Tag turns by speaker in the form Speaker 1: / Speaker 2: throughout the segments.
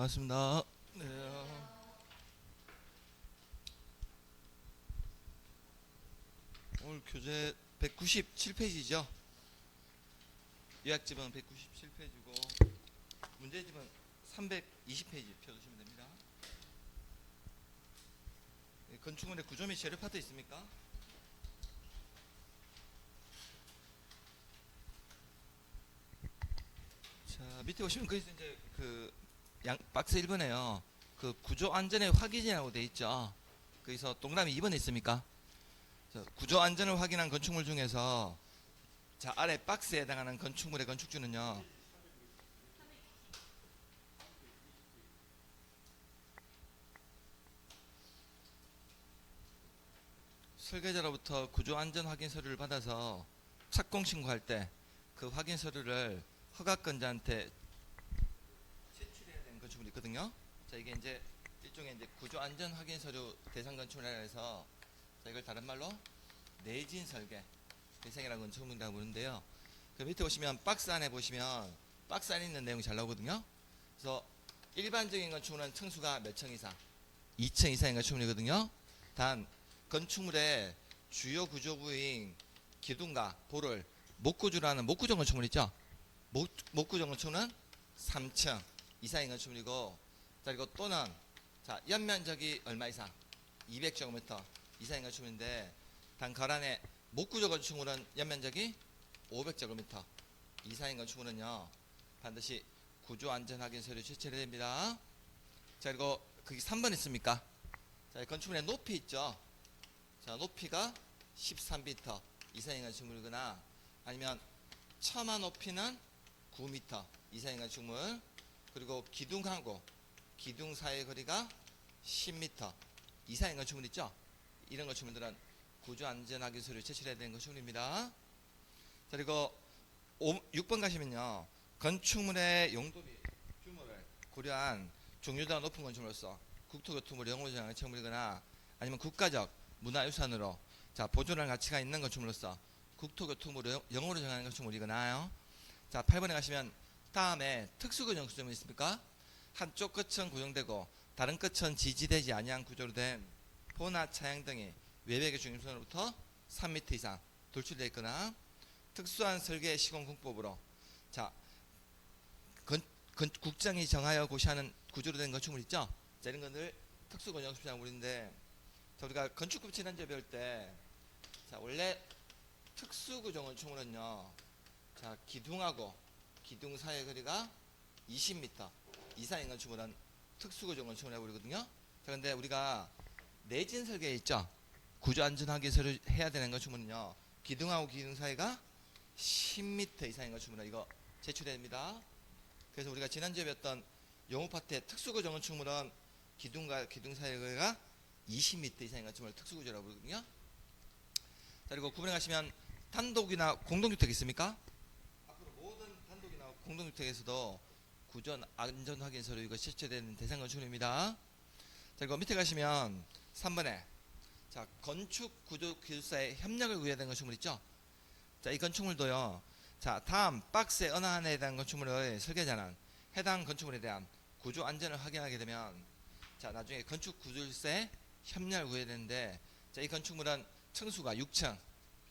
Speaker 1: 반갑습니다. 네. 오늘 교재 197페이지죠. 요약집은 197페이지고 문제집은 320페이지 펴주시면 됩니다. 건축물의 구조 및 재료 파트 있습니까? 자, 밑에 보시면 거기서 이제 박스 1번에요. 그 구조 안전의 확인이라고 돼 있죠. 거기서 동그라미 2번에 있습니까? 자, 구조 안전을 확인한 건축물 중에서 자, 아래 박스에 해당하는 건축물의 건축주는요. 설계자로부터 구조 안전 확인 서류를 받아서 착공 신고할 때 그 확인 서류를 허가권자한테 제출해야 되는 건축물이 있거든요. 자, 이게 이제 일종의 이제 구조 안전 확인 서류 대상 건축물이라 해서 자, 이걸 다른 말로 내진 설계 대상이라는 건축물이라고 부르는데요. 그 밑에 보시면 박스 안에 보시면 박스 안에 있는 내용이 잘 나오거든요. 그래서 일반적인 건축물은 층수가 몇 층 이상? 2층 이상인 건축물이거든요. 단 건축물의 주요 구조부인 기둥과 볼을 목구조라는 목구정 건축물 있죠? 목구정 건축물은 3층 이상인 건축물이고, 자, 그리고 또는 자, 연면적이 얼마 이상? 200제곱미터 이상인 건축물인데, 단 거란의 목구조 건축물은 연면적이 500제곱미터 이상인 건축물은요 반드시 구조안전확인 서류 제출해야 됩니다. 자, 그리고 거기 3번 있습니까? 자, 건축물의 높이 있죠. 자, 높이가 13m 이상인 건축물이거나 아니면 처마 높이는 9m 이상인 건축물, 그리고 기둥하고 기둥 사이의 거리가 10m 이상인 건축물 있죠. 이런 건축물들은 구조안전확인 서류 제출해야 되는 건축물입니다. 자, 그리고 6번 가시면요, 건축물의 용도비 규모를 고려한 종류도가 높은 건축물로서 국토교통부로 영으로 정하는 건축물이거나 아니면 국가적 문화유산으로 자, 보존할 가치가 있는 건축물로서 국토교통부로 영으로 정하는 건축물이거나요. 자, 8번에 가시면 다음에 특수구조 구조물이 있습니까? 한쪽 끝은 고정되고 다른 끝은 지지되지 아니한 구조로 된 포나 차양 등이 외벽의 중심선으로부터 3m 이상 돌출되어 있거나 특수한 설계 시공 공법으로 자, 국장이 정하여 고시하는 구조로 된 건축물 있죠? 자, 이런 것들 특수구조 건축물이라고 부르는데, 자, 우리가 건축법 지난주에 배울 때 자, 원래 특수구조 건축물은요, 자, 기둥하고 기둥 사이의 거리가 20m 이상인 건축물은 특수구조 건축물이라고 부르거든요. 자, 근데 우리가 내진 설계에 있죠. 구조안전확인서를 해야 되는 건축물은요, 기둥하고 기둥 사이가 10m 이상인 건축물은 이거 제출해야 됩니다. 그래서 우리가 지난주에 배웠던 용어 파트의 특수구조 건축물은 기둥과 기둥 사이의 거리가 20m 이상인 건축물을 특수구조라고 부르거든요. 자, 그리고 9번에 가시면 단독이나 공동주택 있습니까? 앞으로 모든 단독이나 공동주택에서도 구조 안전 확인 서류 이거 제출되는 대상 건축물입니다. 자, 그리고 밑에 가시면 3번에 자, 건축 구조 기술사의 협력을 구해야 되는 건축물 있죠? 자, 이 건축물도요. 자, 다음 박스의 어느 하나에 대한 건축물의 설계자는 해당 건축물에 대한 구조 안전을 확인하게 되면 자, 나중에 건축 구조사의 협력을 구해야 되는데, 자, 이 건축물은 층수가 6층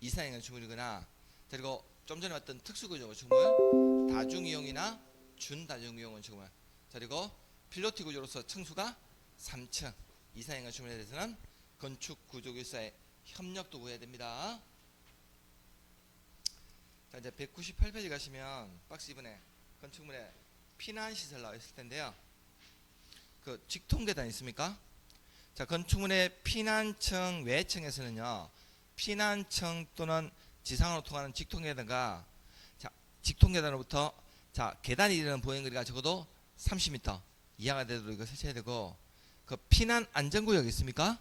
Speaker 1: 이상의 건축물이거나, 그리고 좀 전에 봤던 특수구조 건축물, 다중이용이나 준다중이용 건축물, 그리고 필로티 구조로서 층수가 3층 이상의 건축물에 대해서는 건축 구조기술사의 협력도 구해야 됩니다. 자, 이제 198페이지 가시면 박스 2번에 건축물에 피난시설 나와 있을 텐데요. 그 직통계단 있습니까? 자, 건축물의 피난층 외층에서는요, 피난층 또는 지상으로 통하는 직통계단과 자, 직통계단으로부터 자, 계단이 이르는 보행거리가 적어도 30m 이하가 되도록 이거 설치해야 되고, 그 피난 안전구역 있습니까?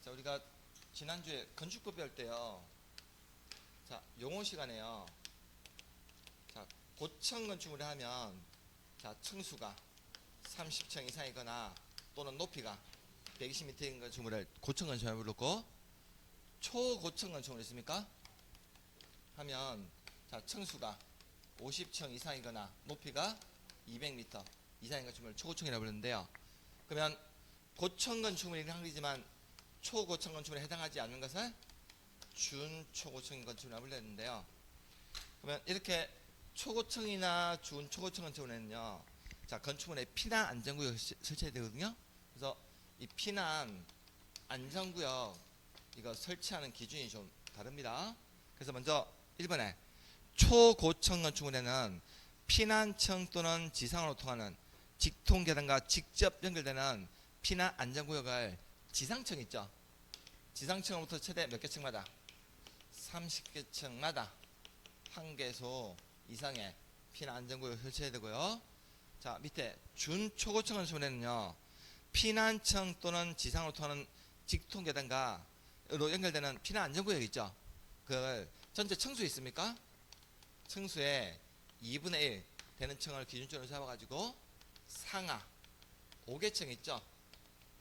Speaker 1: 자, 우리가 지난주에 건축법 배울 때요, 자, 용어 시간에요, 자, 고층 건축물을 하면 자, 층수가 30층 이상이거나 또는 높이가 120m인 건축물을 고층 건축물이라고 부르고, 초고층 건축물 있습니까? 하면 자, 층수가 50층 이상이거나 높이가 200m 이상인 건축물을 초고층이라고 부르는데요. 그러면 고층 건축물이긴 하지만 초고층 건축물에 해당하지 않는 것을 준초고층 건축이라고 불리는데요. 그러면 이렇게 초고층이나 준초고층 건축물에는요, 자, 건축물에 피난 안전구역을 설치해야 되거든요. 그래서 이 피난 안전구역 이거 설치하는 기준이 좀 다릅니다. 그래서 먼저 1번에 초고층 건축물에는 피난층 또는 지상으로 통하는 직통 계단과 직접 연결되는 피난 안전구역을 지상층 있죠. 지상층으로부터 최대 몇 개 층마다 30개 층마다 한 개소 이상의 피난 안전구역을 설치해야 되고요. 자, 밑에 준초고층 건축물에는요, 피난층 또는 지상으로 통하는 직통 계단과 로 연결되는 피난 안전구역 있죠. 그걸 전체 층수 있습니까? 층수의 2분의 1 되는 층을 기준점으로 잡아가지고 상하 5개 층 있죠.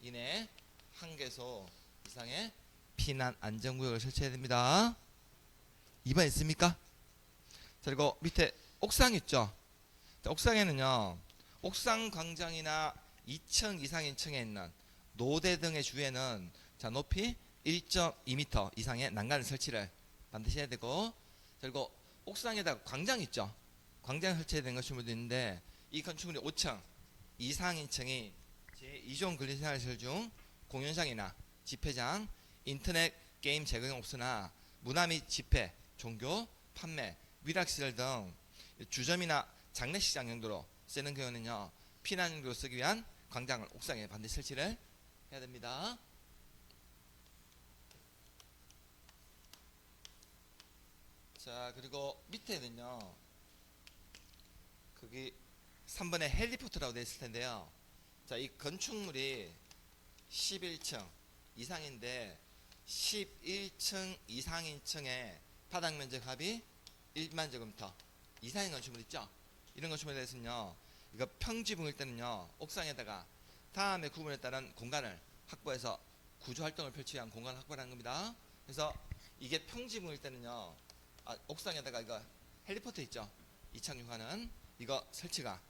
Speaker 1: 이내 한 개소 이상의 피난 안전구역을 설치해야 됩니다. 2번 있습니까? 자, 그리고 밑에 옥상 있죠. 자, 옥상에는요, 옥상 광장이나 2층 이상인 층에 있는 노대 등의 주위에는 자, 높이 1.2m 이상의 난간 설치를 반드시 해야 되고, 그리고 옥상에다가 광장 있죠. 광장 설치해야 되는 건축물도 있는데, 이 건축물이 5층 이상인 층이 제2종 근린생활시설 중 공연장이나 집회장, 인터넷 게임 제공 옵스나 문화 및 집회, 종교, 판매, 위락시설 등 주점이나 장례식장 용도로 쓰는 경우는요, 피난 용도로 쓰기 위한 광장을 옥상에 반드시 설치를 해야 됩니다. 자, 그리고 밑에는요, 거기 3번에 헬리포트라고 되어 있을 텐데요. 자, 이 건축물이 11층 이상인데 11층 이상인 층의 바닥 면적 합이 1만 제곱미터 이상인 건축물 있죠. 이런 건축물에 대해서는요, 이거 평지붕일 때는요, 옥상에다가 다음에 구분에 따른 공간을 확보해서 구조 활동을 펼치기 위한 공간을 확보하는 겁니다. 그래서 이게 평지붕일 때는요, 옥상에다가 이거 헬리포트 있죠. 이착륙하는 이거 설치가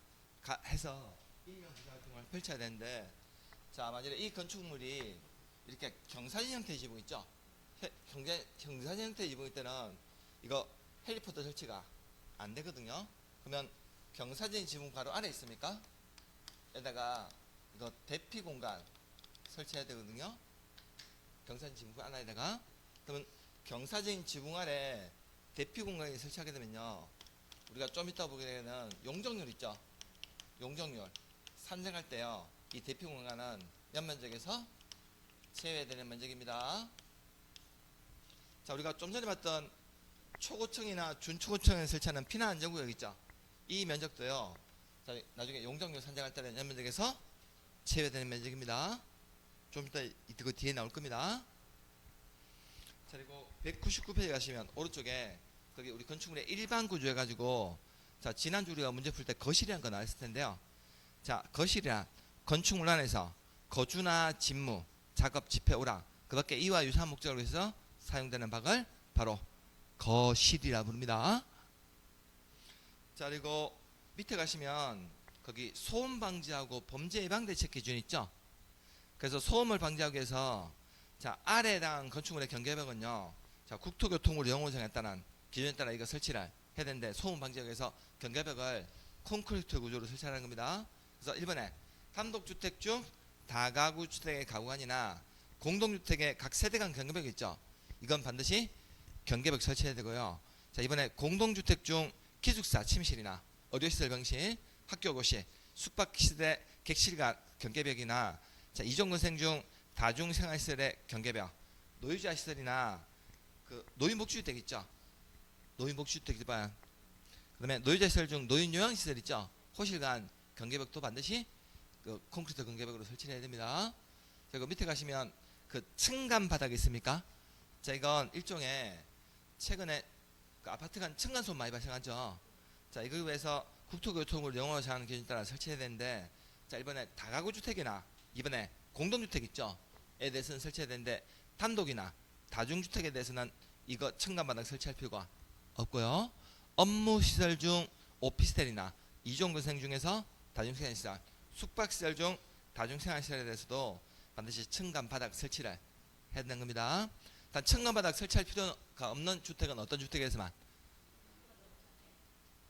Speaker 1: 해서 인명 구조 활동을 펼쳐야 되는데, 자, 만약에 이 건축물이 이렇게 경사진 형태의 지붕 있죠. 경사진 형태의 지붕일 때는 이거 헬리포트 설치가 안 되거든요. 그러면 경사진 지붕 바로 아래 있습니까? 에다가 이거 대피 공간 설치해야 되거든요. 경사진 지붕 안에다가. 그러면 경사진 지붕 아래 대피 공간을 설치하게 되면요, 우리가 좀 이따 보게 되는 용적률 있죠. 용적률 산정할 때요, 이 대피 공간은 연면적에서 제외되는 면적입니다. 자, 우리가 좀 전에 봤던 초고층이나 준초고층에 설치하는 피난 안전구역 있죠. 이 면적도요, 자, 나중에 용적률 산정할 때는 연면적에서 제외되는 면적입니다. 좀 이따 이거 뒤에 나올 겁니다. 자, 그리고 199페이지 가시면 오른쪽에 거기 우리 건축물의 일반 구조 해가지고, 자, 지난주 우리가 문제 풀 때 거실이라는 거 나왔을 텐데요. 자, 거실이란 건축물 안에서 거주나 집무, 작업, 집회, 오락 그 밖에 이와 유사한 목적을 위해서 사용되는 박을 바로 거실이라 부릅니다. 자, 그리고 밑에 가시면 거기 소음 방지하고 범죄 예방 대책 기준 있죠. 그래서 소음을 방지하기 위해서, 자, 아래에 해당한 건축물의 경계벽은요, 자, 국토교통부로 영업을 정했다는 기준에 따라 이거 설치를 해야 되는데, 소음 방지하기 위해서 경계벽을 콘크리트 구조로 설치하는 겁니다. 그래서 1번에 단독주택 중 다가구 주택의 가구간이나 공동주택의 각 세대 간 경계벽 있죠. 이건 반드시 경계벽 설치해야 되고요. 자, 이번에 공동주택 중 기숙사 침실이나 의료시설 병실, 학교 교실, 숙박시대 객실 간 경계벽이나, 자, 이종건생 중 다중생활시설의 경계벽, 노유자 시설이나 그 노인복지주택 있죠. 노인복지주택 기반. 그다음에 노유자 시설 중 노인요양시설 있죠. 호실 간 경계벽도 반드시 그 콘크리트 경계벽으로 설치해야 됩니다. 자, 그 밑에 가시면 그 층간 바닥이 있습니까? 자, 이건 일종의 최근에 그 아파트 간 층간소음 많이 발생하죠. 자, 이걸 위해서 국토교통부로 영업을 정하는 기준에 따라 설치해야 되는데, 자, 이번에 다가구 주택이나 이번에 공동주택 있죠. 에 대해서는 설치해야 되는데, 단독이나 다중주택에 대해서는 이거 층간 바닥 설치할 필요가 없고요. 업무시설 중 오피스텔이나 이종근생 중에서 다중생활시설, 숙박시설 중 다중생활시설에 대해서도 반드시 층간 바닥 설치를 해야 되는 겁니다. 단 층간 바닥 설치할 필요가 없는 주택은 어떤 주택에서만?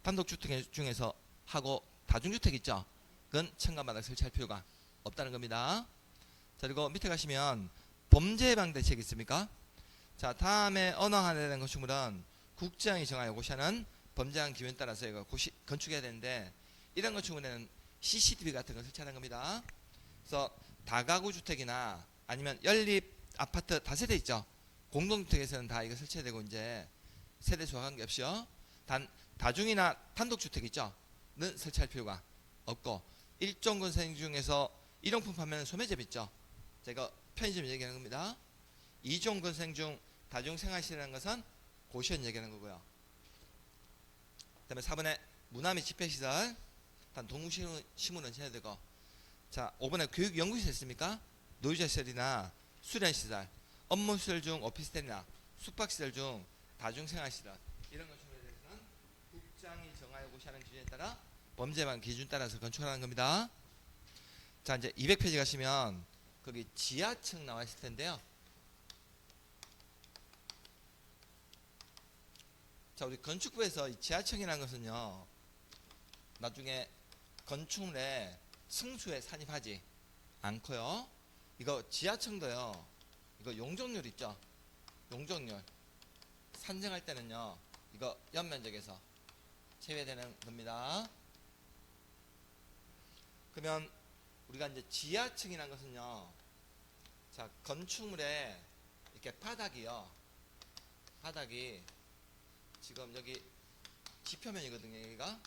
Speaker 1: 단독주택 중에서 하고 다중주택 있죠? 그건 층간 바닥 설치할 필요가 없다는 겁니다. 자, 그리고 밑에 가시면 범죄 예방 대책이 있습니까? 자, 다음에 언어화에 대한 건축물은 국장이 정하여 고시하는 범죄한 기준에 따라서 이거 건축해야 되는데, 이런 건축물에는 CCTV 같은 걸 설치하는 겁니다. 그래서 다가구 주택이나 아니면 연립 아파트 다세대 있죠? 공동주택에서는 다 이거 설치해야 되고, 이제 세대수와 관계없이요. 단 다중이나 단독주택 있죠? 는 설치할 필요가 없고, 일종건설 중에서 일용품 판매는 소매점 있죠? 제가 편의점 얘기하는 겁니다. 이종건설 중 다중생활시설이라는 것은 고시원 얘기하는 거고요. 그 다음에 4번에 문화 및 집회시설, 단 동물심문은 해야 되고, 자 5번에 교육연구시설 있습니까? 노유자시설이나 수련시설, 업무시설 중 오피스텔이나 숙박시설 중 다중생활시설, 이런 건축물에 대해서는 국장이 정하여 고시하는 기준에 따라 범죄만 기준 따라서 건축하는 겁니다. 자, 이제 200페이지 가시면 거기 지하층 나와 있을 텐데요. 자, 우리 건축부에서 이 지하층이라는 것은요, 나중에 건축물에 층수에 산입하지 않고요. 이거 지하층도요, 이거 용적률 있죠? 용적률 산정할 때는요, 이거 연면적에서 제외되는 겁니다. 그러면 우리가 이제 지하층이라는 것은요, 자 건축물에 이렇게 바닥이요, 바닥이 지금 여기 지표면이거든요. 여기가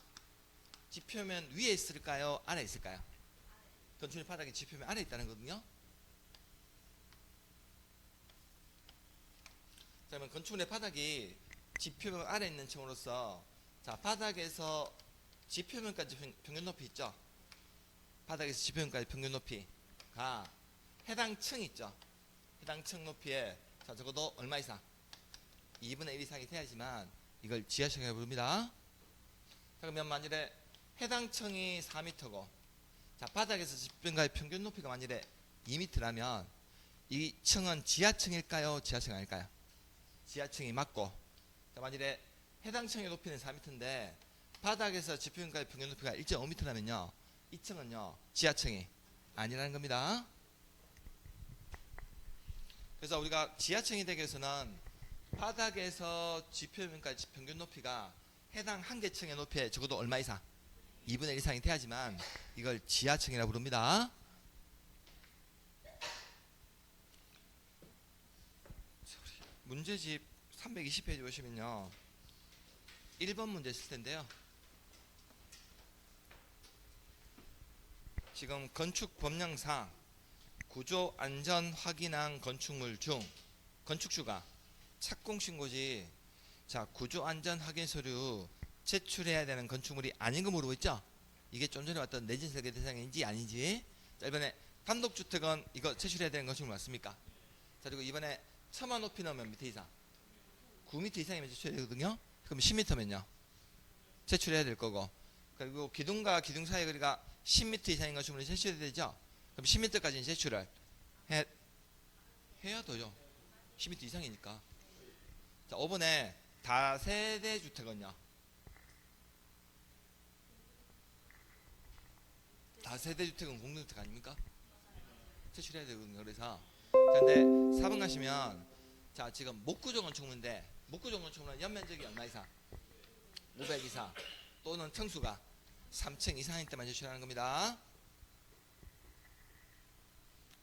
Speaker 1: 지표면 위에 있을까요? 아래 있을까요? 건축물 바닥이 지표면 아래 있다는 거거든요. 자, 그러면 건축물의 바닥이 지표면 아래 있는 층으로서, 자 바닥에서 지표면까지 평균 높이 있죠? 바닥에서 지표면까지 평균 높이가 해당 층 있죠? 해당 층 높이에 자 적어도 얼마 이상? 2분의 1 이상이 돼야지만 이걸 지하층이라고 부릅니다. 자, 그러면 만일에 해당 층이 4m고, 자 바닥에서 지표면까지 평균 높이가 만일에 2m라면 이 층은 지하층일까요? 지하층 아닐까요? 지하층이 맞고, 자 만일에 해당 층의 높이는 4m인데 바닥에서 지표면까지 평균 높이가 1.5m라면요, 이 층은요 지하층이 아니라는 겁니다. 그래서 우리가 지하층이 되기 위해서는 바닥에서 지표면까지 평균 높이가 해당 한 개 층의 높이에 적어도 얼마 이상? 2분의 1 이상이 돼야지만 이걸 지하층이라고 부릅니다. 문제집 320페이지 보시면요, 1번 문제 있을 텐데요. 지금 건축 법령상 구조 안전 확인한 건축물 중 건축주가 착공신고지, 자 구조 안전 확인 서류 제출해야 되는 건축물이 아닌 거 물어보고 있죠? 이게 좀 전에 왔던 내진 설계 대상인지 아닌지. 자 이번에 단독주택은 이거 제출해야 되는 건축물 맞습니까? 자 그리고 이번에 처마 높이는 몇 미터 이상? 9m 이상이면 제출해야 되거든요. 그럼 10m면요 제출해야 될 거고, 그리고 기둥과 기둥 사이 거리가 10m 이상인 건축물이 제출해야 되죠. 그럼 10m까지는 제출을 해야 되죠. 10m 이상이니까. 자 5번에 다세대 주택은요, 다세대 주택은 공동주택 아닙니까? 제출해야 되거든요. 그래서 근데 4번 가시면, 자 지금 목구조 건축물인데 목구조 건축물은 연면적이 얼마 이상? 500 이상 또는 층수가 3층 이상일 때만 제출하는 겁니다.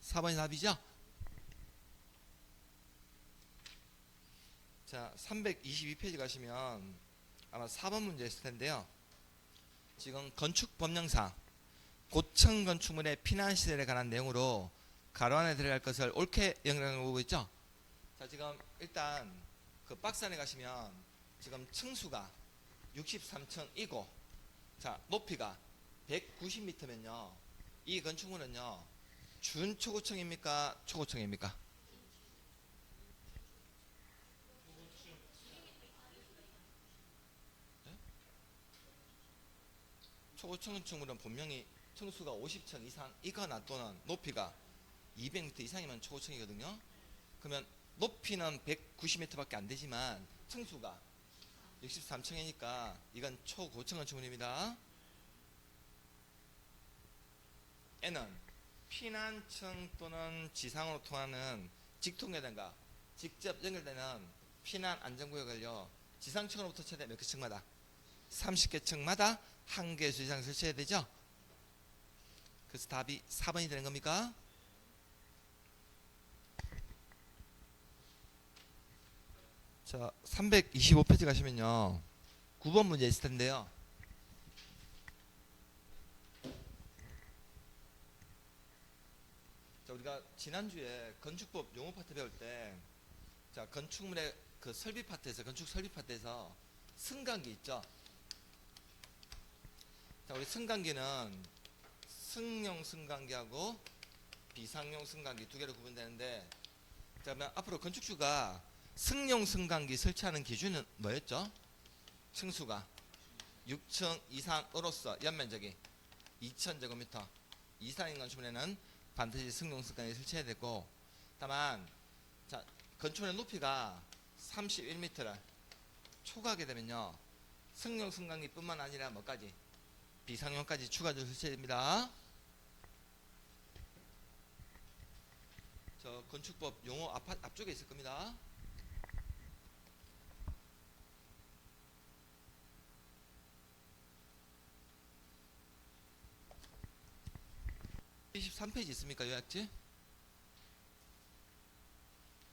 Speaker 1: 4번이 답이죠? 자 322페이지 가시면 아마 4번 문제 있을 텐데요. 지금 건축법령상 고층 건축물의 피난시설에 관한 내용으로 가로 안에 들어갈 것을 옳게 영역을 보고 있죠. 자 지금 일단 그 박스 안에 가시면 지금 층수가 63층이고, 자 높이가 190m면요 이 건축물은요 준초고층입니까? 초고층입니까? 초고층 건축물은 분명히 층수가 50층 이상이거나 또는 높이가 200m 이상이면 초고층이거든요. 그러면 높이는 190m밖에 안 되지만 층수가 63층이니까 이건 초고층 건축물입니다. N은 피난층 또는 지상으로 통하는 직통계단과 직접 연결되는 피난 안전구역을요, 지상층으로부터 최대 몇 개 층마다 30개 층마다 한 개수 이상 설치해야 되죠. 그래서 답이 4번이 되는 겁니까? 자, 325페이지 가시면요 9번 문제 있을 텐데요. 자, 우리가 지난주에 건축법 용어 파트 배울 때, 자, 건축물의 그 설비 파트에서, 건축 설비 파트에서 승강기 있죠. 자, 우리 승강기는 승용 승강기하고 비상용 승강기 두 개로 구분되는데, 자, 그러면 앞으로 건축주가 승용 승강기 설치하는 기준은 뭐였죠? 층수가 6층 이상으로서 연면적이 2000제곱미터 이상인 건축물에는 반드시 승용 승강기 설치해야 되고, 다만 자, 건축물의 높이가 31m를 초과하게 되면요 승용 승강기 뿐만 아니라 뭐까지? 비상용까지 추가적으로 설치해야 됩니다. 저 건축법 용어 앞쪽에 있을 겁니다. (173페이지) 있습니까? 요약지?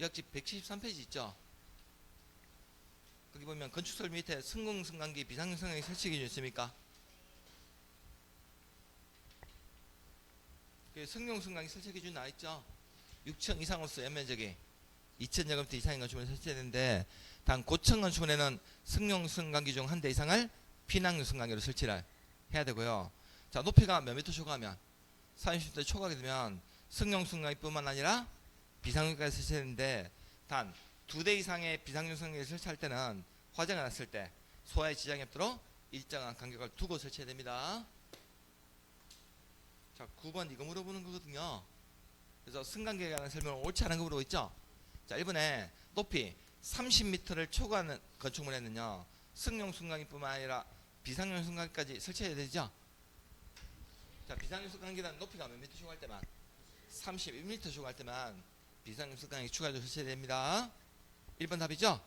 Speaker 1: 요약지 173페이지 있죠? 거기 보면 건축설비 밑에 승용 승강기 비상용 승강기 설치 기준 있습니까? 그 승용 승강기 설치 기준 나와있죠? 6층 이상으로서 연면적이 2000제곱미터 이상인 건축물에 설치해야 되는데, 단 고층 건축물에는 승용 승강기 중 한 대 이상을 피난용 승강기로 설치를 해야 되고요. 자, 높이가 몇 미터 초과하면 30m 초과하게 되면 승용 승강기뿐만 아니라 비상용까지 설치해야 되는데, 단 2대 이상의 비상용 승강기를 설치할 때는 화재가 났을 때 소화에 지장이 없도록 일정한 간격을 두고 설치해야 됩니다. 자, 9번 이거 물어보는 거거든요. 그래서 승강기에 관한 설명을 옳지 않은 거 물어보고 있죠. 자, 1번에 높이 30m를 초과하는 건축물에는요 승용 승강기뿐만 아니라 비상용 승강기까지 설치해야 되죠. 자, 비상용 승강기는 높이가 몇 미터 초과할 때만 31m 초과할 때만 비상용 승강기 추가적으로 설치해야 됩니다. 1번 답이죠.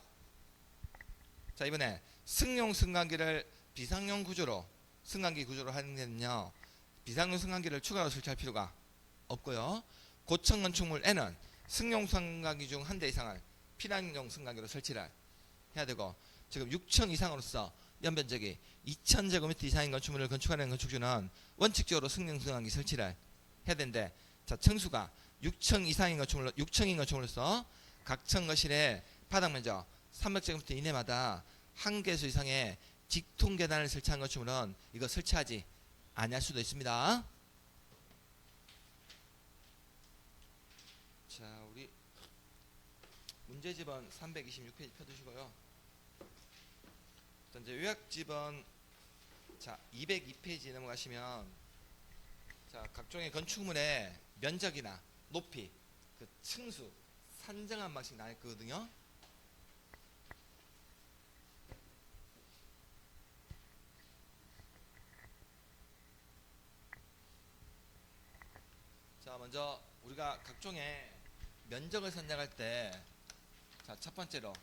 Speaker 1: 자, 이번에 승용 승강기를 비상용 구조로 승강기 구조로 하는 데는요 비상용 승강기를 추가로 설치할 필요가 없고요. 고층 건축물 N은 승용 승강기 중 한 대 이상을 피난용 승강기로 설치를 해야 되고, 지금 6층 이상으로서 연면적이 2000제곱미터 이상인 건축물을 건축하는 건축주는 원칙적으로 승용 승강기 설치를 해야 되는데, 자, 층수가 6층 이상인 건축물로 6층인 건축물로서 각 층 거실에 바닥 면적 300제곱미터 이내마다 한 개수 이상의 직통 계단을 설치한 건축물은 이거 설치하지 아니할 수도 있습니다. 자, 우리 문제집은 326페이지 펴두시고요. 자, 이제 요약집은 자 202페이지 넘어가시면, 자, 각종의 건축물의 면적이나 높이, 그 층수 산정한 방식 나와 있거든요. 자, 먼저 우리가 각종의 면적을 선정할 때, 자, 첫 번째로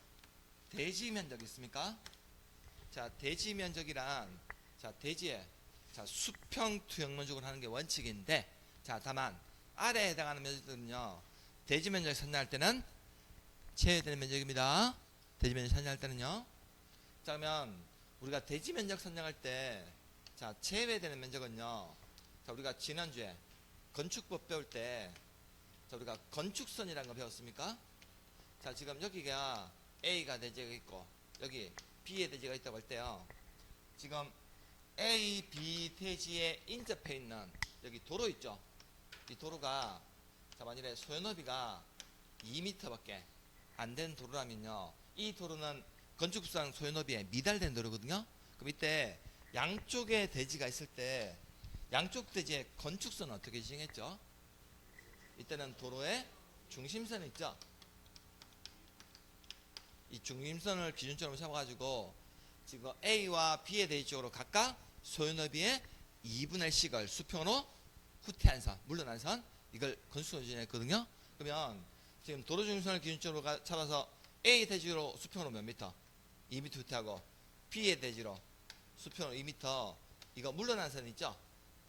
Speaker 1: 대지 면적 있습니까? 자, 대지 면적이란, 자, 대지에 자 수평 투영 면적으로 하는 게 원칙인데, 자, 다만 아래에 해당하는 면적들은요 대지 면적 선정할 때는 제외되는 면적입니다. 대지 면적 선정할 때는요. 자, 그러면 우리가 대지 면적 선정할 때, 자, 제외되는 면적은요, 자, 우리가 지난주에 건축법 배울 때, 자, 우리가 건축선이라는 거 배웠습니까? 자, 지금 여기가 A가 대지가 있고 여기 B의 대지가 있다고 할 때요, 지금 A, B 대지에 인접해 있는 여기 도로 있죠. 이 도로가, 자, 만일에 소요너비가 2m밖에 안 된 도로라면요, 이 도로는 건축법상 소요너비에 미달된 도로거든요. 그럼 이때 양쪽에 대지가 있을 때 양쪽 대지의 건축선은 어떻게 지정했죠? 이때는 도로의 중심선 있죠? 이 중심선을 기준점으로 잡아가지고 지금 A와 B의 대지 쪽으로 각각 소요너비의 2분의 1씩을 수평으로 후퇴한 선, 물러난 선, 이걸 건축선으로 지정했거든요. 그러면 지금 도로 중심선을 기준점으로 잡아서 A 대지로 수평으로 몇 미터? 2m 후퇴하고 B의 대지로 수평으로 2m, 이거 물러난 선 있죠?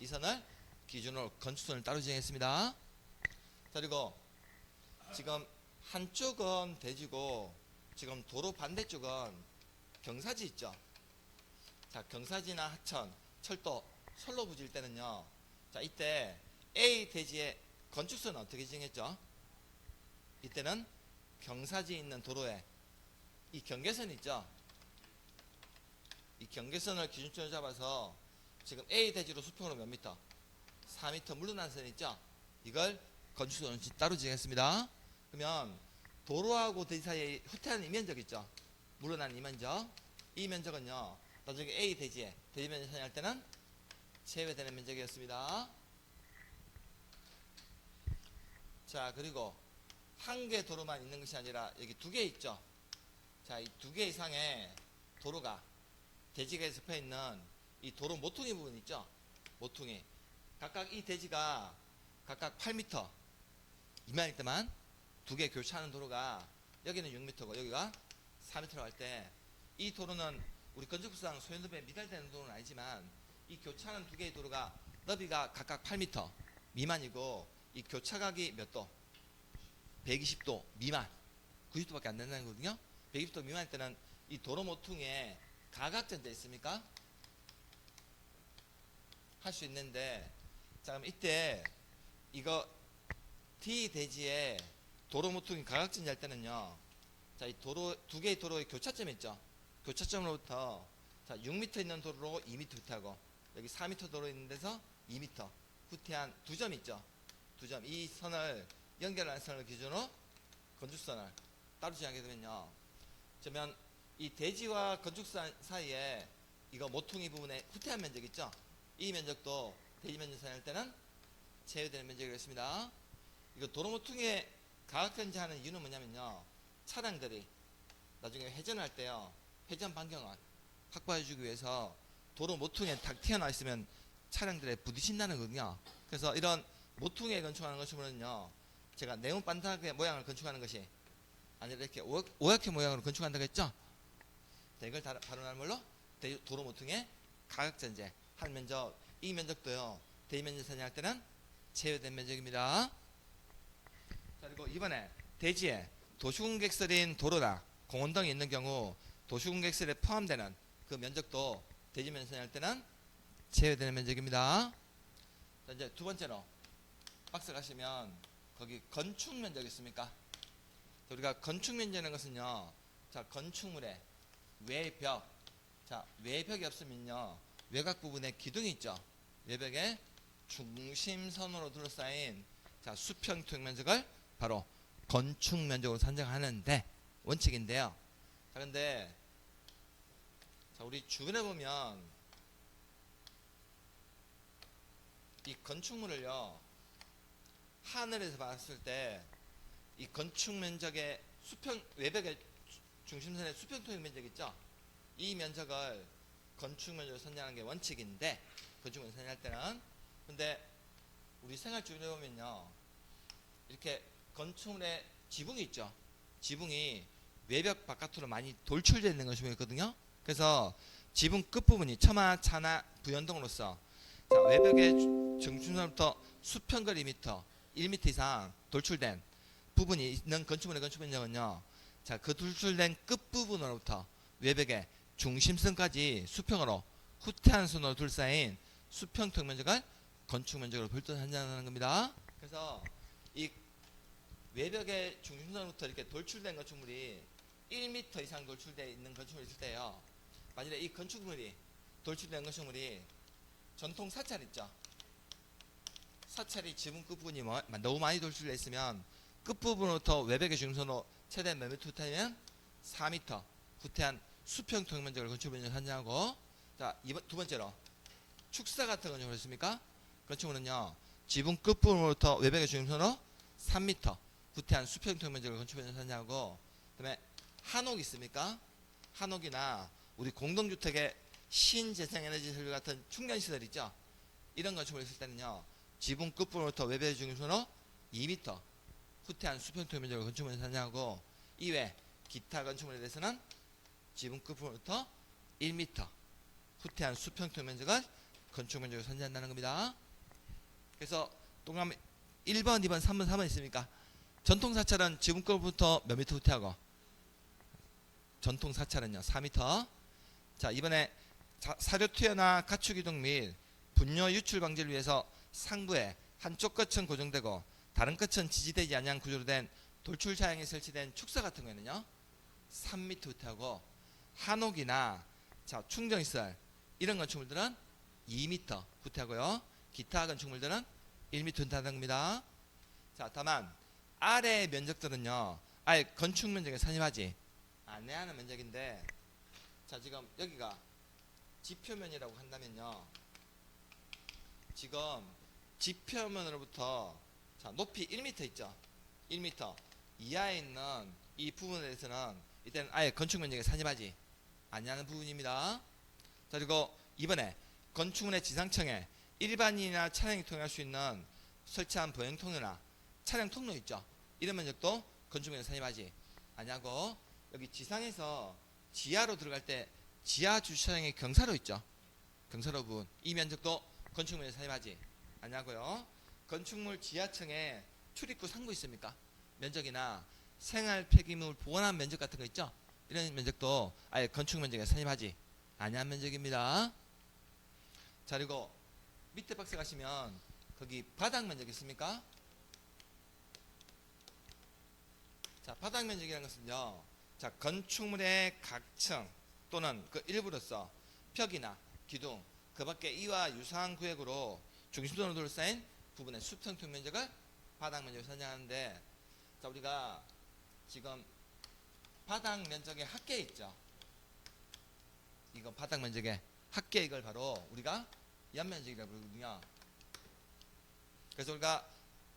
Speaker 1: 이 선을 기준으로 건축선을 따로 지정했습니다. 자, 그리고 지금 한쪽은 대지고 지금 도로 반대쪽은 경사지 있죠? 자, 경사지나 하천, 철도, 선로 부지일 때는요. 자, 이때 A 대지의 건축선은 어떻게 지정했죠? 이때는 경사지 있는 도로에 이 경계선 있죠? 이 경계선을 기준점으로 잡아서 지금 A 대지로 수평으로 몇 미터? 4m 물러난 선 있죠? 이걸 건축선을 따로 지정했습니다. 그러면 도로하고 대지 사이에 후퇴하는 이 면적 있죠? 물러난 이 면적. 이 면적은요, 나중에 A 대지에 대지 면적 선정할 때는 제외되는 면적이었습니다. 자, 그리고 한 개 도로만 있는 것이 아니라 여기 두 개 있죠? 자, 이 두 개 이상의 도로가 대지가 접해 있는 이 도로 모퉁이 부분 있죠? 모퉁이. 각각 이 대지가 각각 8m 이만일 때만 두 개 교차하는 도로가 여기는 6m고 여기가 4m라고 할 때 이 도로는 우리 건축법상 소요너비에 미달되는 도로는 아니지만 이 교차하는 두 개의 도로가 너비가 각각 8m 미만이고 이 교차각이 몇 도? 120도 미만. 90도밖에 안 된다는 거거든요. 120도 미만일 때는 이 도로 모퉁이에 가각전자 있습니까? 할 수 있는데, 자, 그럼 이때 이거 D 대지에 도로 모퉁이 가각전자 할 때는요. 자, 이 도로 두 개의 도로의 교차점 있죠? 교차점으로부터 자, 6m 있는 도로로 2m 후퇴하고 여기 4m 도로 있는 데서 2m 후퇴한 두 점 있죠? 두 점. 이 선을 연결하는 선을 기준으로 건축선을 따로 지정하게 되면요. 그러면 이 대지와 건축선 사이에 이거 모퉁이 부분에 후퇴한 면적 있죠? 이 면적도 대지 면적 선정할 때는 제외되는 면적이겠습니다. 이거 도로 모퉁이에 가각전지하는 이유는 뭐냐면요. 차량들이 나중에 회전할 때요. 회전 반경을 확보해 주기 위해서 도로 모퉁이에 탁 튀어나와 있으면 차량들에 부딪힌다는 거거든요. 그래서 이런 모퉁이에 건축하는 것이면요. 제가 네온 반사계 모양을 건축하는 것이 아니라 이렇게 오각형 모양으로 건축한다고 했죠? 자, 이걸 바로 말로 도로 모퉁이에 가각전제 한 면적, 이 면적도요. 대지면적 선정할 때는 제외된 면적입니다. 자, 그리고 이번에 대지에 도시공객설인 도로나 공원등이 있는 경우 도시공객설에 포함되는 그 면적도 대지면적 선정할 때는 제외되는 면적입니다. 자, 이제 두 번째로 박스 가시면 거기 건축 면적 있습니까? 우리가 건축 면적이라는 것은요. 자, 건축물의 외벽. 자, 외벽이 없으면요. 외곽 부분에 기둥이 있죠. 외벽의 중심선으로 둘러싸인 자, 수평 면적을 바로 건축 면적으로 산정하는데 원칙인데요. 자, 근데 자, 우리 주변에 보면 이 건축물을요. 하늘에서 봤을 때 이 건축 면적의 수평 외벽의 중심선의 수평 토익 면적 있죠? 이 면적을 건축 면적으로 선정하는 게 원칙인데 건축 면적 선정할 때는 근데 우리 생활 주변에 보면요. 이렇게 건축물에 지붕이 있죠? 지붕이 외벽 바깥으로 많이 돌출되어 있는 것이 보이거든요. 그래서 지붕 끝부분이 처마, 차나 부연등으로서 자, 외벽의 중심선부터 수평거리 2m, 1m 이상 돌출된 부분이 있는 건축물의 건축 면적은요. 자, 그 돌출된 끝부분으로부터 외벽의 중심선까지 수평으로 후퇴한 선으로 둘러싸인 수평턱 면적을 건축 면적으로 별도로 산정하는 겁니다. 그래서 이 외벽의 중심선부터 이렇게 돌출된 건축물이 1m 이상 돌출되어 있는 건축물이 있을 때요. 만일에 이 건축물이 돌출된 건축물이 전통 사찰 있죠. 사찰이 지붕 끝부분이 너무 많이 돌출되어 있으면 끝부분부터 외벽의 중심선으로 최대 몇 미터 후퇴하면 4m 후퇴한 수평턱 면적을 건축 면적으로 산정하고 자, 두 번째로 축사 같은 건축물 했습니까? 건축물은요, 지붕 끝부분부터 외벽의 중심선으로 3m 구태한 수평형 면적을 건축물에 선정하고, 그다음에 한옥 있습니까? 한옥이나 우리 공동주택의 신재생에너지 설비 같은 충전시설 있죠? 이런 건축물을 했을 때는요, 지붕 끝부분부터 외벽의 중심선으로 2m 후퇴한 수평형 면적을 건축물에 선정하고, 이외 기타 건축물에 대해서는 지붕 끝부분부터 1m 후퇴한 수평형 면적을 건축 면적을 선정한다는 겁니다. 그래서 동그라미 1번, 2번, 3번, 4번 있습니까? 전통 사찰은 지붕 끝부터 몇 미터 후퇴하고, 전통 사찰은요 4m. 자, 이번에 사료 투여나 가축 이동 및 분뇨 유출 방지를 위해서 상부에 한쪽 끝은 고정되고 다른 끝은 지지되지 않는 구조로 된 돌출 자양이 설치된 축사 같은 경우에는요 3m 후퇴하고, 한옥이나 자, 충전시설 이런 건축물들은 2m 후퇴하고요, 기타 건축물들은 1m 후퇴하는 겁니다. 자, 다만 아래 면적들은요 아예 건축 면적에 산입하지 않는 면적인데, 자, 지금 여기가 지표면이라고 한다면요, 지금 지표면으로부터 자, 높이 1m 있죠? 1m 이하에 있는 이 부분에 대해서는 이때는 아예 건축 면적에 산입하지 않는 부분입니다. 자, 그리고 이번에 건축물의 지상층에 일반인이나 차량이 통행할 수 있는 설치한 보행 통로나 차량 통로 있죠? 이런 면적도 건축 면적에 산입하지 않냐고, 여기 지상에서 지하로 들어갈 때 지하 주차장의 경사로 있죠? 경사로 부분 이 면적도 건축 면적에 산입하지 않냐고요. 건축물 지하층에 출입구 상부 있습니까? 면적이나 생활 폐기물 보관한 면적 같은 거 있죠? 이런 면적도 아예 건축 면적에 산입하지 않은 면적입니다. 자, 그리고 밑에 박스 가시면 거기 바닥 면적 있습니까? 자, 바닥 면적이라는 것은요, 자, 건축물의 각 층 또는 그 일부로서 벽이나 기둥 그 밖에 이와 유사한 구역으로 중심선으로 둘러싸인 부분의 수평형 면적을 바닥 면적을 선정하는데, 자, 우리가 지금 바닥 면적의 합계 있죠? 이거 바닥 면적의 합계, 이걸 바로 우리가 연면적이라고 부르거든요. 그래서 우리가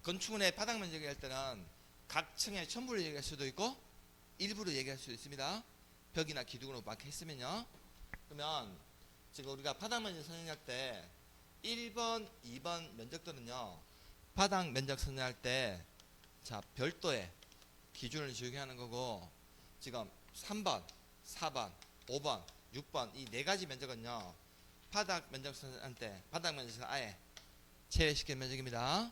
Speaker 1: 건축물의 바닥 면적을 할 때는 각 층의 전부를 얘기할 수도 있고 일부를 얘기할 수도 있습니다. 벽이나 기둥으로 막 했으면요. 그러면 지금 우리가 바닥 면적 선정할 때 1번, 2번 면적들은요, 바닥 면적 선정할 때 자, 별도의 기준을 적용하는 거고, 지금 3번, 4번, 5번, 6번 이 네 가지 면적은요, 바닥 면적 선정할 때 바닥 면적에서 아예 제외시킨 면적입니다. 자,